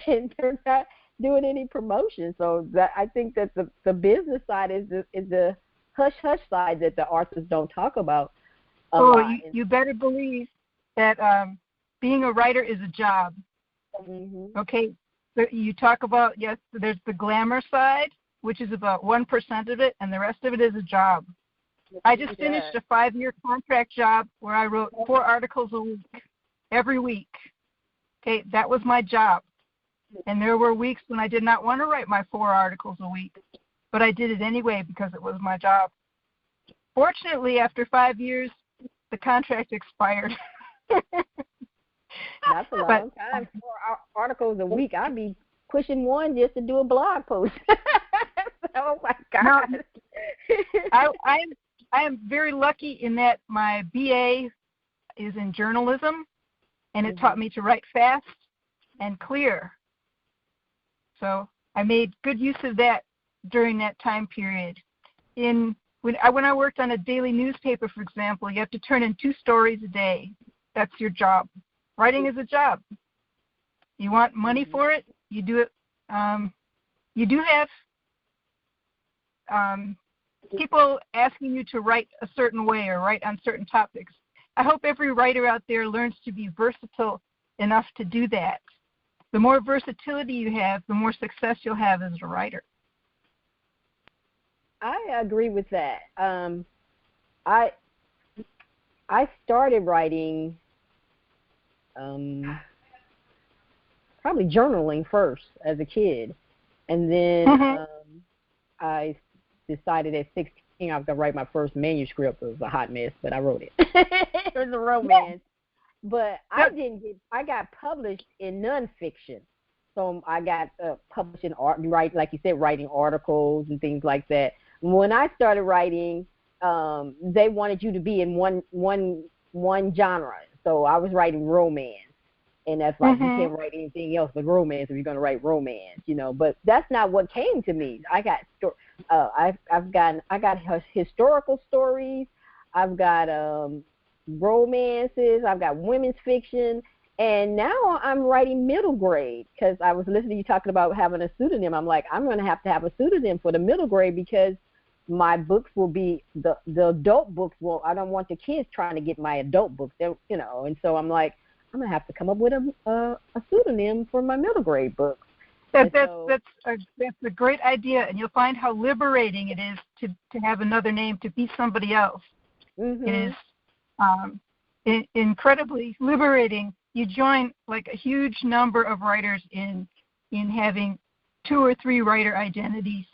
And they're not doing any promotion. So that I think that the business side is the hush side that the authors don't talk about. You better believe that being a writer is a job. Mm-hmm. Okay, so you talk about, yes, there's the glamour side, which is about 1% of it, and the rest of it is a job. I just finished a 5-year contract job where I wrote 4 articles a week, every week. Okay, that was my job. And there were weeks when I did not want to write my 4 articles a week, but I did it anyway because it was my job. Fortunately, after 5 years, the contract expired. That's a long time. 4 articles a week. I'd be pushing one just to do a blog post. Oh my God. No, I am very lucky in that my BA is in journalism, and it taught me to write fast and clear. So I made good use of that during that time period. When I worked on a daily newspaper, for example, you have to turn in 2 stories a day. That's your job. Writing is a job. You want money for it, you do it. You do have people asking you to write a certain way or write on certain topics. I hope every writer out there learns to be versatile enough to do that. The more versatility you have, the more success you'll have as a writer. I agree with that. I started writing probably journaling first as a kid, and then I decided at 16 I was going to write my first manuscript. It was a hot mess, but I wrote it. It was a romance. But I got published in nonfiction. So I got published in art, like you said, writing articles and things like that. When I started writing, they wanted you to be in one genre. So I was writing romance. And that's like, you can't write anything else but romance if you're going to write romance, But that's not what came to me. I got historical stories. I've got romances. I've got women's fiction. And now I'm writing middle grade because I was listening to you talking about having a pseudonym. I'm like, I'm going to have a pseudonym for the middle grade because my books will be the adult books. Well, I don't want the kids trying to get my adult books, and so I'm like, I'm going to have to come up with a pseudonym for my middle grade books. That's a great idea, and you'll find how liberating it is to have another name, to be somebody else. It is incredibly liberating. You join like a huge number of writers in having 2 or 3 writer identities,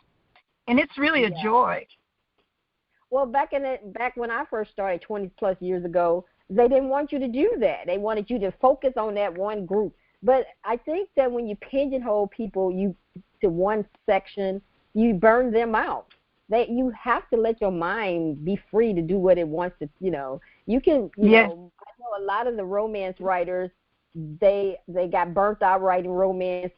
and it's really a joy. Well, back when I first started 20 plus years ago, they didn't want you to do that. They wanted you to focus on that one group. But I think that when you pigeonhole people to one section, you burn them out. You have to let your mind be free to do what it wants to. You can. I know a lot of the romance writers, they got burnt out writing romance.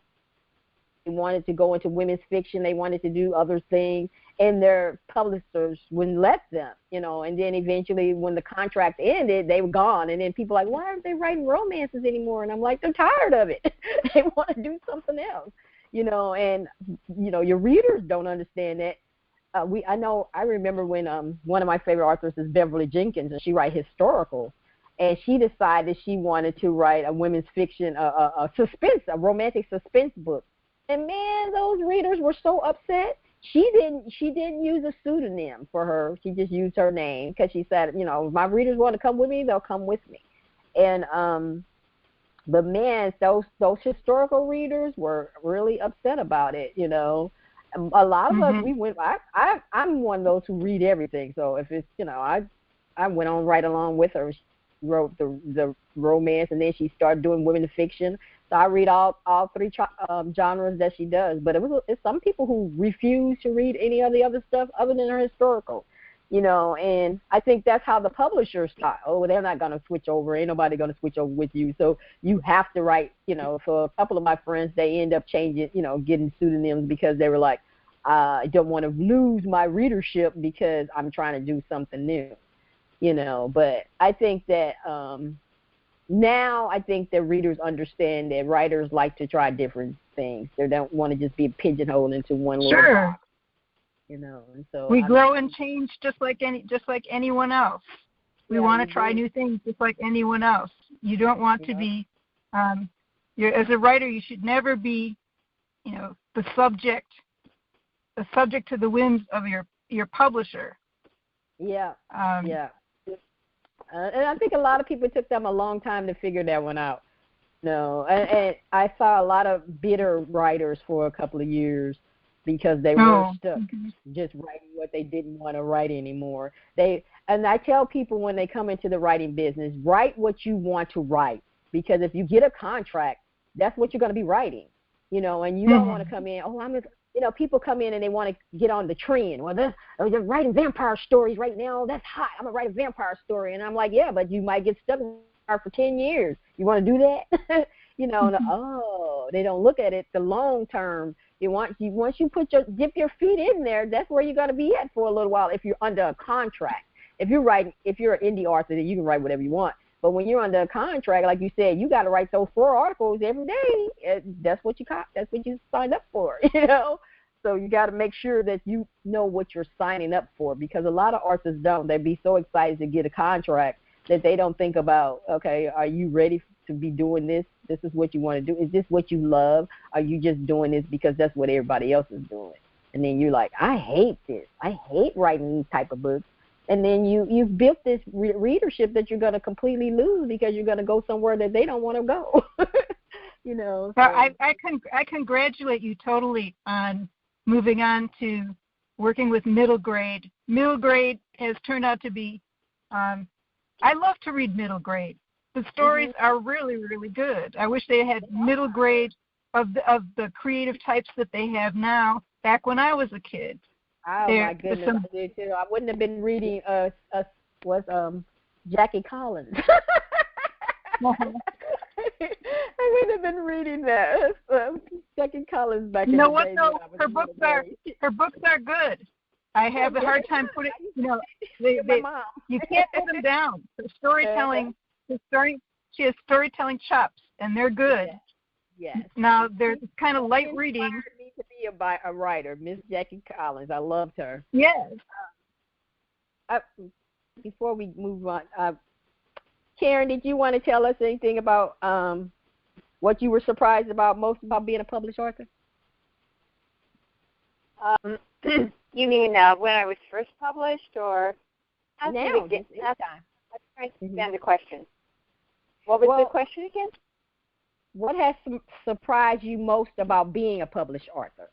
They wanted to go into women's fiction. They wanted to do other things, and their publishers wouldn't let them, and then eventually when the contract ended, they were gone. And then people were like, why aren't they writing romances anymore? And I'm like, they're tired of it. They want to do something else, and, your readers don't understand that. I remember when one of my favorite authors is Beverly Jenkins, and she writes historical. And she decided she wanted to write a women's fiction, a romantic suspense book. And man, those readers were so upset. She didn't use a pseudonym for her. She just used her name because she said, if my readers want to come with me, they'll come with me. And but man, those historical readers were really upset about it. A lot of us, we went. I'm one of those who read everything. So if it's, I went on right along with her. She wrote the romance, and then she started doing women fiction. So I read all three genres that she does. But it's some people who refuse to read any of the other stuff other than her historical. And I think that's how the publishers thought, oh, they're not going to switch over. Ain't nobody going to switch over with you. So you have to write, for a couple of my friends, they end up changing, getting pseudonyms because they were like, I don't want to lose my readership because I'm trying to do something new, But I think that now I think that readers understand that writers like to try different things. They don't want to just be pigeonholed into one little box. And so we grow and change just like anyone else. We want to try new things just like anyone else. You don't want to be, as a writer, you should never be, the subject to the whims of your publisher. Yeah. And I think a lot of people took them a long time to figure that one out. And I saw a lot of bitter writers for a couple of years because they were stuck just writing what they didn't want to write anymore. And I tell people when they come into the writing business, write what you want to write, because if you get a contract, that's what you're going to be writing, and you don't want to come in, people come in and they want to get on the trend. Well, they're writing vampire stories right now. That's hot. I'm going to write a vampire story. And I'm like, yeah, but you might get stuck in there for 10 years. You want to do that? They don't look at it the long term. Once you dip your feet in there, that's where you're going to be at for a little while if you're under a contract. If you're an indie author, then you can write whatever you want. But when you're under a contract, like you said, you got to write those 4 articles every day. That's what you signed up for, So you got to make sure that you know what you're signing up for, because a lot of authors don't. They'd be so excited to get a contract that they don't think about, okay, are you ready to be doing this? This is what you want to do. Is this what you love? Are you just doing this because that's what everybody else is doing? And then you're like, I hate this. I hate writing these type of books. And then you've built this readership that you're going to completely lose because you're going to go somewhere that they don't want to go. So. I congratulate you totally on moving on to working with middle grade. Middle grade has turned out to be, I love to read middle grade. The stories are really, really good. I wish they had middle grade of the creative types that they have now back when I was a kid. Oh, my goodness, I did too. I wouldn't have been reading Jackie Collins. I wouldn't have been reading that. Jackie Collins back in the day. No, her books are good. I have a hard time putting, you can't put them down. Her storytelling, she has storytelling chops, and they're good. Yes. Now, there's kind of light reading. Me to be a writer, Miss Jackie Collins. I loved her. Yes. Before we move on, Karen, did you want to tell us anything about what you were surprised about most about being a published author? You mean when I was first published, or now? I'm trying to understand the question. What was the question again? What has surprised you most about being a published author?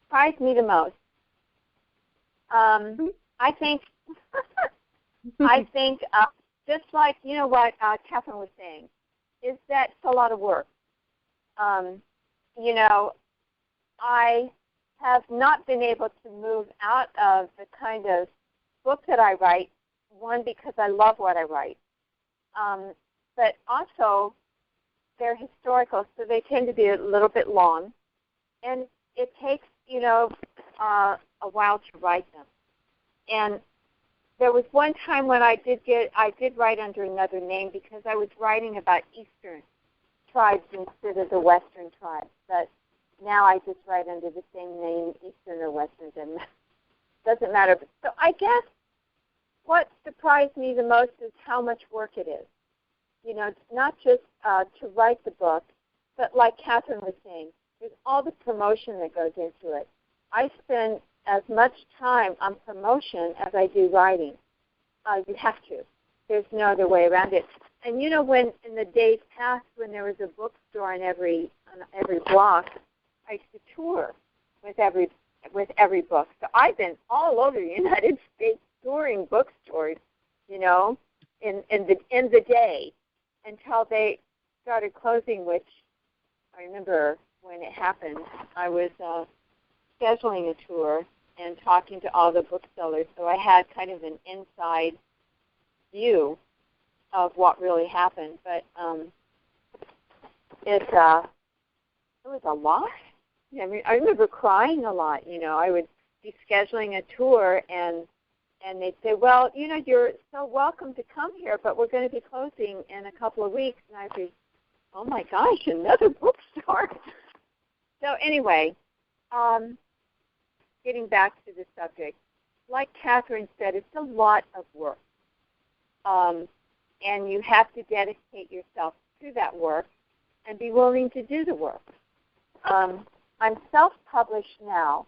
Surprised me the most. I think just like what Catherine was saying, is that it's a lot of work. I have not been able to move out of the kind of book that I write. One, because I love what I write. But also, they're historical, so they tend to be a little bit long. And it takes, a while to write them. And there was one time when I did write under another name because I was writing about Eastern tribes instead of the Western tribes. But now I just write under the same name, Eastern or Western, and doesn't matter. So I guess what surprised me the most is how much work it is. Not just to write the book, but like Catherine was saying, there's all the promotion that goes into it. I spend as much time on promotion as I do writing. You have to. There's no other way around it. And when in the days past, when there was a bookstore on every block, I used to tour with every with every book. So I've been all over the United States touring bookstores, you know, in the day until they started closing, which I remember when it happened. I was scheduling a tour and talking to all the booksellers, so I had kind of an inside view of what really happened. But it was a lot. I mean, I remember crying a lot. You know, I would be scheduling a tour, and they'd say, well, you know, you're so welcome to come here, but we're going to be closing in a couple of weeks. And I'd be, oh, my gosh, another bookstore. So anyway, getting back to the subject, like Catherine said, it's a lot of work. And you have to dedicate yourself to that work and be willing to do the work. I'm self-published now,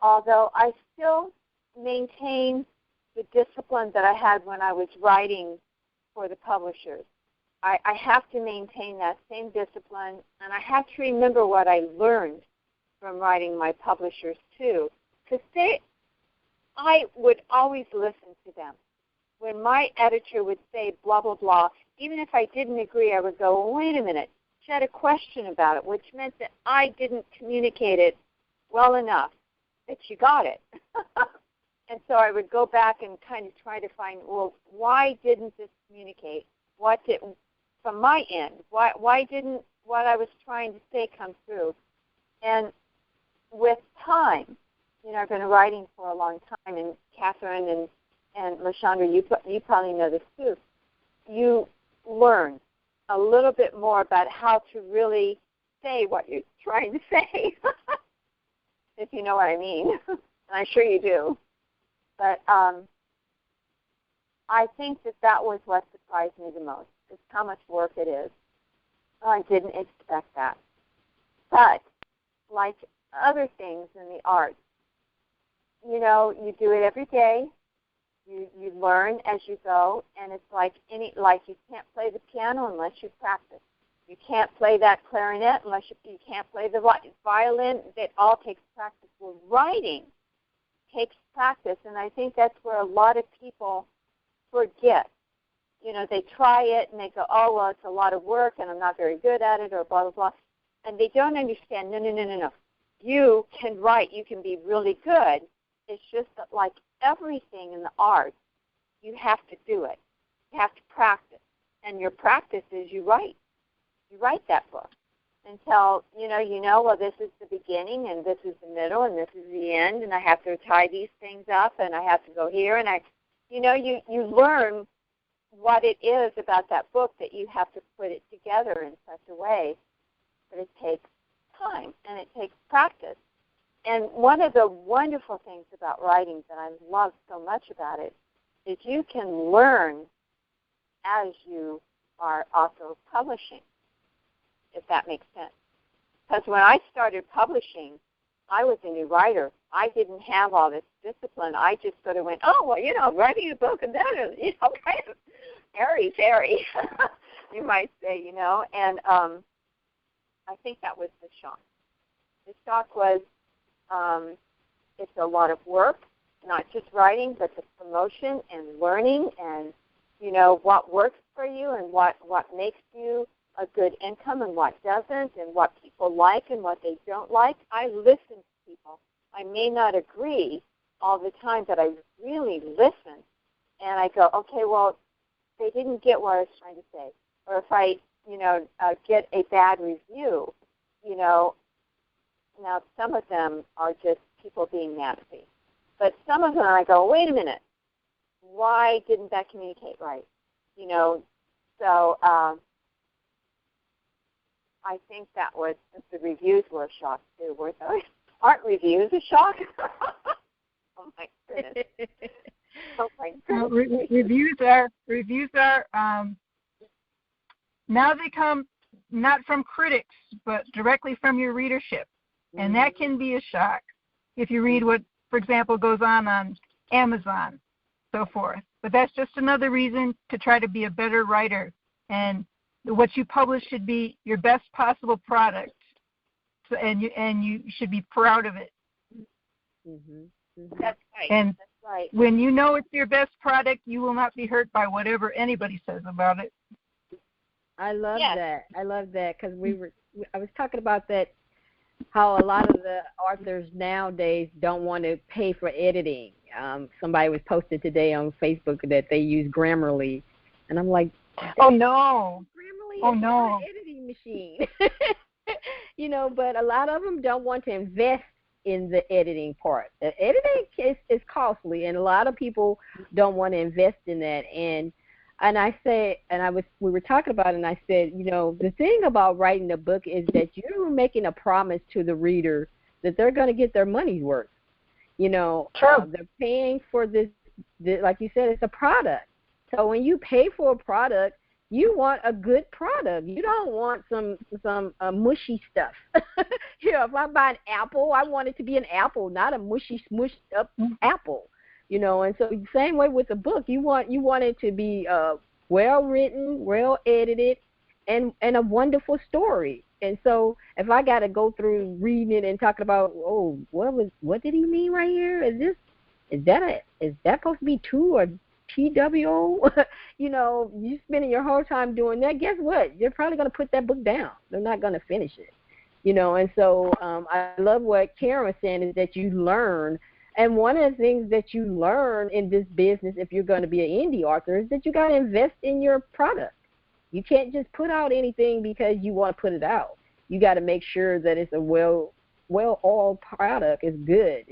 although I still maintain the discipline that I had when I was writing for the publishers. I have to maintain that same discipline, and I have to remember what I learned from writing my publishers too, because I would always listen to them. When my editor would say blah, blah, blah, even if I didn't agree, I would go, well, wait a minute. She had a question about it, which meant that I didn't communicate it well enough that she got it. And so I would go back and kind of try to find, well, why didn't this communicate? What did, from my end, why didn't what I was trying to say come through? And with time, you know, I've been writing for a long time, and Catherine and LaShaunda, you probably know this too. You learn a little bit more about how to really say what you're trying to say, if you know what I mean. And I'm sure you do. But I think that was what surprised me the most, is how much work it is. Oh, I didn't expect that. But like other things in the arts, you know, you do it every day. You learn as you go, and it's like you can't play the piano unless you practice. You can't play that clarinet unless you can't play the violin. It all takes practice. Well, writing takes practice, and I think that's where a lot of people forget. You know, they try it, and they go, oh, well, it's a lot of work, and I'm not very good at it, or blah, blah, blah. And they don't understand, no. You can write. You can be really good. It's just that, like everything in the arts, you have to do it. You have to practice. And your practice is you write. You write that book until, you know, well, this is the beginning, and this is the middle, and this is the end, and I have to tie these things up, and I have to go here, and you learn what it is about that book that you have to put it together in such a way that it takes time, and it takes practice. And one of the wonderful things about writing that I love so much about it is you can learn as you are also publishing, if that makes sense. Because when I started publishing, I was a new writer. I didn't have all this discipline. I just sort of went, oh, well, you know, writing a book and that is, you know, kind of airy-fairy, you might say, you know. And I think that was the shock. The shock was, it's a lot of work, not just writing, but the promotion and learning and, you know, what works for you and what makes you a good income and what doesn't, and what people like and what they don't like. I listen to people. I may not agree all the time, but I really listen. And I go, okay, well, they didn't get what I was trying to say. Or if I, you know, get a bad review, you know, now some of them are just people being nasty. But some of them I go, wait a minute, why didn't that communicate right? You know, so I think that was, the reviews were a shock too, weren't they? Aren't reviews a shock? Oh my goodness. Oh my goodness. Reviews are now they come not from critics, but directly from your readership. And that can be a shock if you read what, for example, goes on Amazon, so forth. But that's just another reason to try to be a better writer. And what you publish should be your best possible product, and you should be proud of it. Mhm. That's right. And That's right. when you know it's your best product, you will not be hurt by whatever anybody says about it. I love Yes. that. I love that because I was talking about that, how a lot of the authors nowadays don't want to pay for editing. Somebody was posted today on Facebook that they use Grammarly, and I'm like, Oh no! Grammarly is not an editing machine. But a lot of them don't want to invest in the editing part. The editing is costly, and a lot of people don't want to invest in that. And I said, we were talking about it, and I said, the thing about writing a book is that you're making a promise to the reader that they're going to get their money's worth. They're paying for this, like you said, it's a product. So when you pay for a product, you want a good product. You don't want some mushy stuff. If I buy an apple, I want it to be an apple, not a mushy, smushed up apple. And so the same way with the book, you want it to be well written, well edited, and a wonderful story. And so if I got to go through reading it and talking about, what did he mean right here? Is that supposed to be two or TWO? You spending your whole time doing that. Guess what? You're probably going to put that book down. They're not going to finish it. And so I love what Karen was saying is that you learn. And one of the things that you learn in this business, if you're going to be an indie author, is that you got to invest in your product. You can't just put out anything because you want to put it out. You got to make sure that it's a well-oiled product. It's good.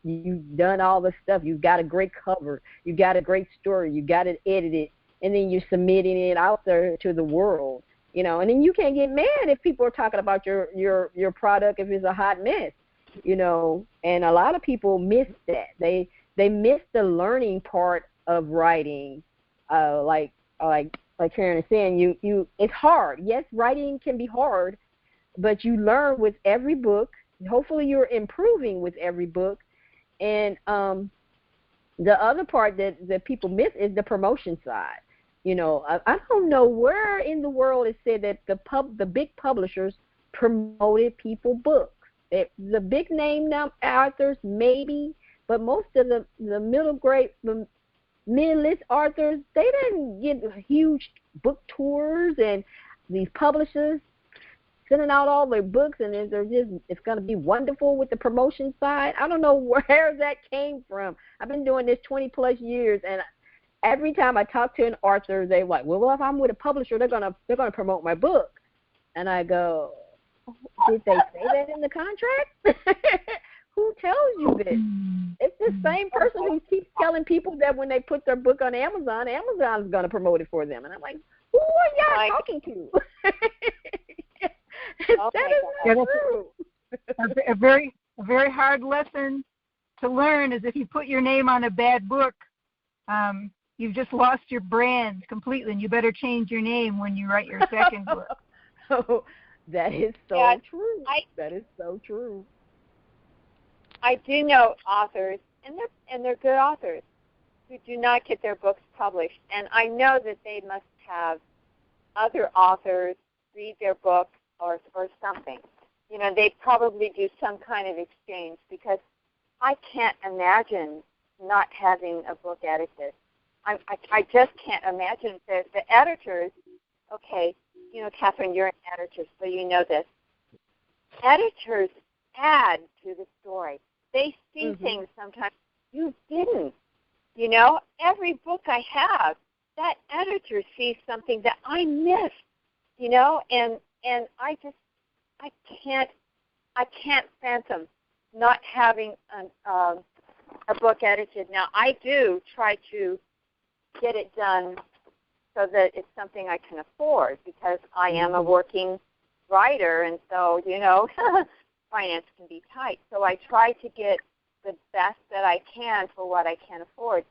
You've done all the stuff. You've got a great cover. You've got a great story. You got it edited, and then you're submitting it out there to the world. And then you can't get mad if people are talking about your product if it's a hot mess. And a lot of people miss that. They miss the learning part of writing. Like Karen is saying, it's hard. Yes, writing can be hard, but you learn with every book. Hopefully you're improving with every book. And the other part that people miss is the promotion side. I don't know where in the world it said that the big publishers promoted people's books. The big name authors maybe, but most of the mid-list authors, they didn't get huge book tours and these publishers sending out all their books, and it's going to be wonderful with the promotion side. I don't know where that came from. I've been doing this 20 plus years, and every time I talk to an author, they're like, well, if I'm with a publisher, they're gonna promote my book, and I go, did they say that in the contract? Who tells you this? It's the same person who keeps telling people that when they put their book on Amazon, Amazon's going to promote it for them. And I'm like, who are y'all talking to? That is not true. A very hard lesson to learn is if you put your name on a bad book, you've just lost your brand completely, and you better change your name when you write your second book. Oh, that is so true. That is so true. I do know authors, and they're good authors, who do not get their books published. And I know that they must have other authors read their book or something. They probably do some kind of exchange, because I can't imagine not having a book edited. I just can't imagine that the editors, okay, Catherine, you're an editor, so you know this. Editors add to the story. They see things sometimes you didn't. Every book I have, that editor sees something that I missed, and I can't fathom not having a book edited. Now, I do try to get it done so that it's something I can afford, because I am a working writer, and so, finance can be tight. So I try to get the best that I can for what I can afford.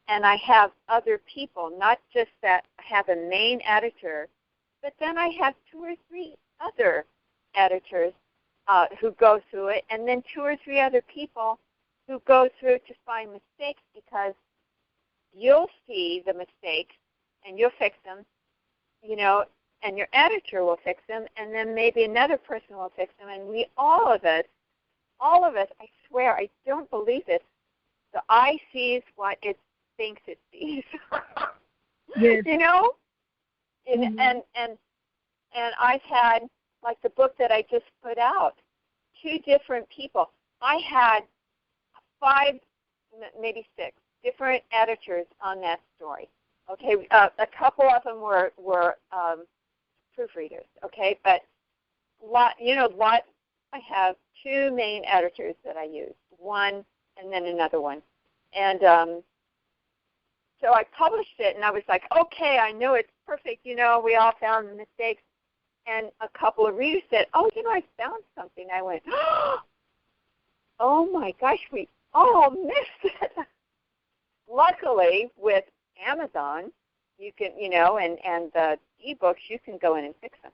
And I have other people, not just that I have a main editor, but then I have 2 or 3 other editors who go through it, and then 2 or 3 other people who go through to find mistakes, because you'll see the mistakes and you'll fix them, and your editor will fix them, and then maybe another person will fix them, and all of us all of us, I swear, I don't believe it. The eye sees what it thinks it sees. Yes. You know? And I've had, like the book that I just put out, 2 different people. I had 5, maybe 6 different editors on that story. Okay, a couple of them were proofreaders. Okay, but I have 2 main editors that I use, one and then another one, and so I published it, and I was like, okay, I know it's perfect. We all found mistakes, and a couple of readers said, oh, I found something. I went, oh my gosh, we all missed it. Luckily, with Amazon, you can, and the ebooks, you can go in and fix them.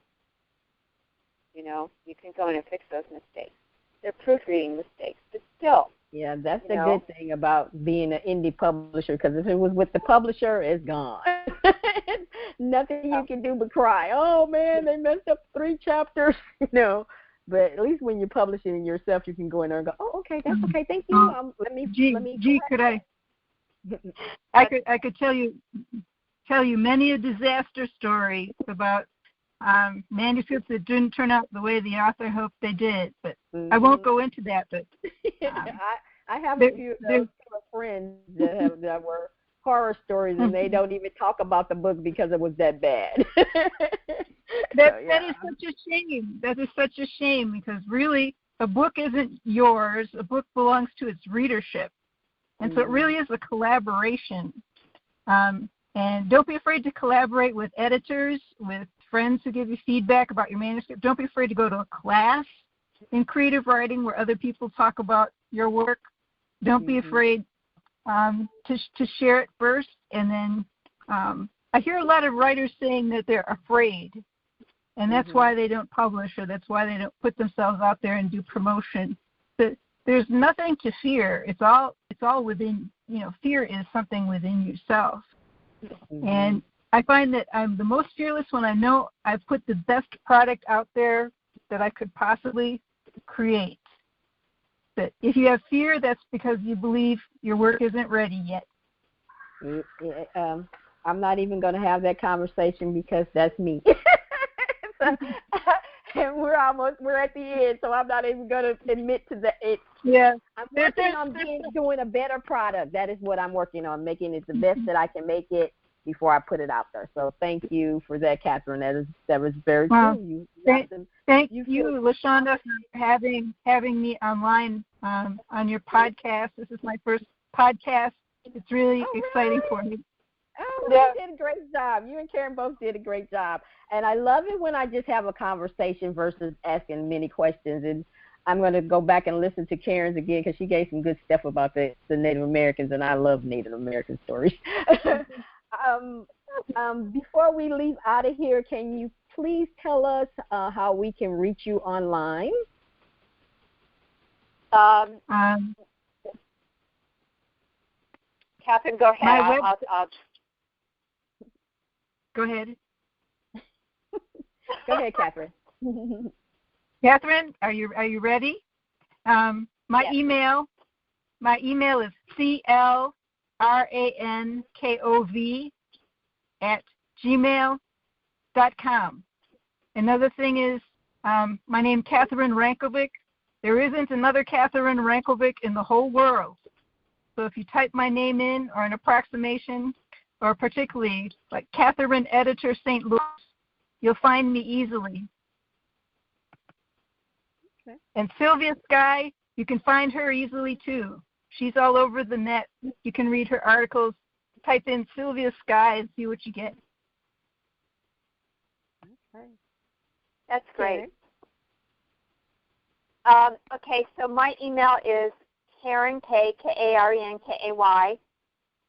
You can go in and fix those mistakes. They're proofreading mistakes, but still. Yeah, that's the good thing about being an indie publisher, because if it was with the publisher, it's gone. Nothing you can do but cry. Oh, man, they messed up 3 chapters, But at least when you're publishing it yourself, you can go in there and go, oh, okay, that's okay, thank you. Let me. Could I could tell you many a disaster story about manuscripts that didn't turn out the way the author hoped they did, but I won't go into that. But I have a few friends that were horror stories, and they don't even talk about the book because it was that bad. That is such a shame. That is such a shame, because really a book isn't yours. A book belongs to its readership, and so it really is a collaboration. And don't be afraid to collaborate with editors, with friends who give you feedback about your manuscript. Don't be afraid to go to a class in creative writing where other people talk about your work. Don't be afraid to share it first. And then I hear a lot of writers saying that they're afraid, and that's why they don't publish, or that's why they don't put themselves out there and do promotion. But there's nothing to fear. It's all within. Fear is something within yourself. And I find that I'm the most fearless when I know I've put the best product out there that I could possibly create. But if you have fear, that's because you believe your work isn't ready yet. I'm not even going to have that conversation because that's me. And we're at the end, so I'm not even going to admit to it. Yeah. I'm working on doing a better product. That is what I'm working on, making it the best that I can make it before I put it out there. So thank you for that, Catherine. That was very true. Thank you, LaShaunda, for having me online on your podcast. This is my first podcast. It's really exciting for me. Oh, you did a great job. You and Karen both did a great job. And I love it when I just have a conversation versus asking many questions. And I'm going to go back and listen to Karen's again because she gave some good stuff about the Native Americans, and I love Native American stories. Before we leave out of here, can you please tell us how we can reach you online? Catherine, go ahead. Go ahead. Go ahead, Catherine. Catherine, are you ready? My email is clankov@gmail.com. Another thing is my name, Catherine Rankovic. There isn't another Catherine Rankovic in the whole world. So if you type my name in, or an approximation, or particularly like Catherine Editor St. Louis, you'll find me easily. Okay. And Sylvia Skye, you can find her easily too. She's all over the net. You can read her articles. Type in Sylvia Skye and see what you get. Okay. That's great. Okay, so my email is Karen, Karenkay,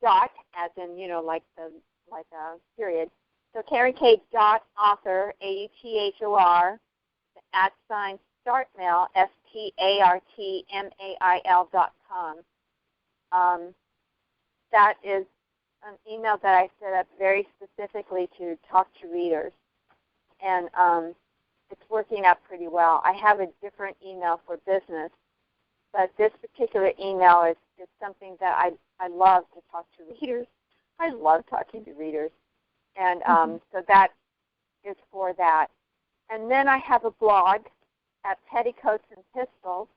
dot, as in, like a period. So Karen K. author, AUTHOR, @startmail, STARTMAIL.com. That is an email that I set up very specifically to talk to readers, and it's working out pretty well. I have a different email for business, but this particular email is something that I love to talk to readers. I love talking to readers. And so that is for that. And then I have a blog at Petticoats and Pistols.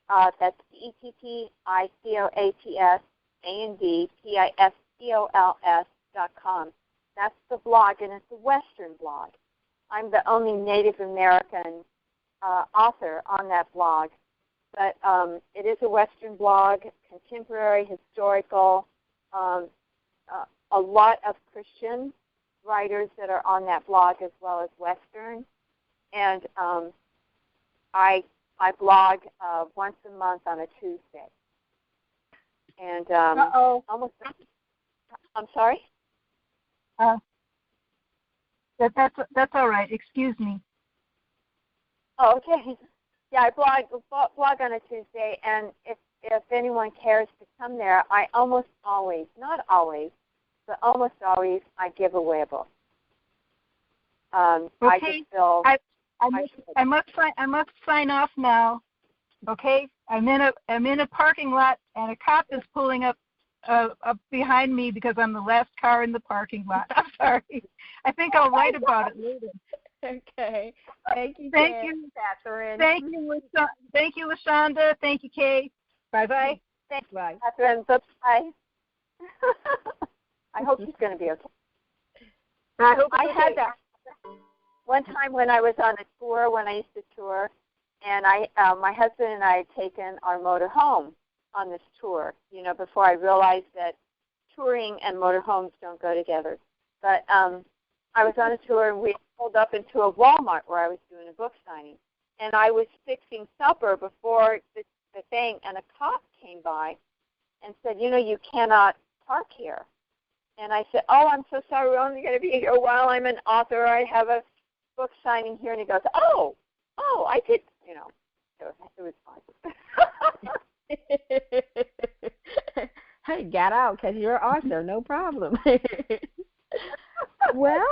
That's ETTICOATSANDPISTOLS.com. That's the blog, and it's a Western blog. I'm the only Native American author on that blog. But it is a Western blog, contemporary, historical, a lot of Christian writers that are on that blog as well as Western. And I blog once a month on a Tuesday. And almost. I'm sorry. That's all right. Excuse me. Oh, okay. Yeah, I blog on a Tuesday, and if anyone cares to come there, I almost always, not always, but almost always, I give away a book. Okay. I just feel I must sign off now. Okay, I'm in a parking lot, and a cop is pulling up behind me because I'm the last car in the parking lot. I'm sorry. I think I'll write about it later. Okay. Thank you, Catherine. Thank you, LaShaunda. Thank you, Kay. Bye-bye. Thanks, Bye. Catherine. Bye. I hope she's going to be okay. I had that one time when I was on a tour, when I used to tour, and my husband and I had taken our motor home on this tour, before I realized that touring and motorhomes don't go together. But I was on a tour, and we pulled up into a Walmart where I was doing a book signing. And I was fixing supper before the thing, and a cop came by and said, you cannot park here. And I said, oh, I'm so sorry, we're only going to be here a while. I'm an author. I have a book signing here. And he goes, oh, I did, it was fun. Hey, got out because you're an author, no problem. Well,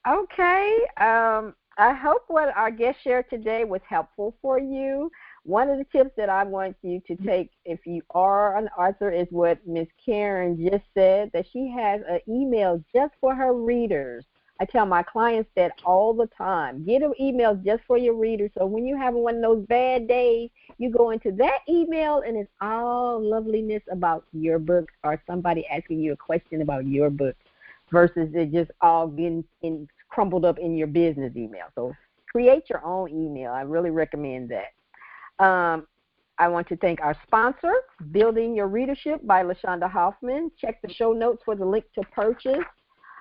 okay. I hope what our guest shared today was helpful for you. One of the tips that I want you to take if you are an author is what Ms. Karen just said, that she has an email just for her readers. I tell my clients that all the time. Get an email just for your readers, so when you have one of those bad days, you go into that email and it's all loveliness about your book or somebody asking you a question about your book versus it just all getting crumbled up in your business email. So create your own email. I really recommend that. I want to thank our sponsor, Building Your Readership by LaShaunda Hoffman. Check the show notes for the link to purchase.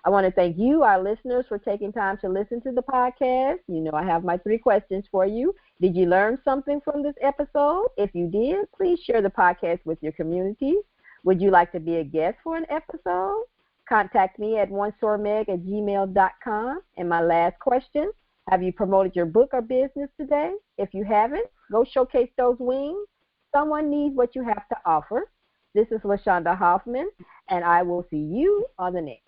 I want to thank you, our listeners, for taking time to listen to the podcast. I have my 3 questions for you. Did you learn something from this episode? If you did, please share the podcast with your community. Would you like to be a guest for an episode? Contact me at onesoremeg@gmail.com. And my last question, have you promoted your book or business today? If you haven't, go showcase those wings. Someone needs what you have to offer. This is LaShaunda Hoffman, and I will see you on the next.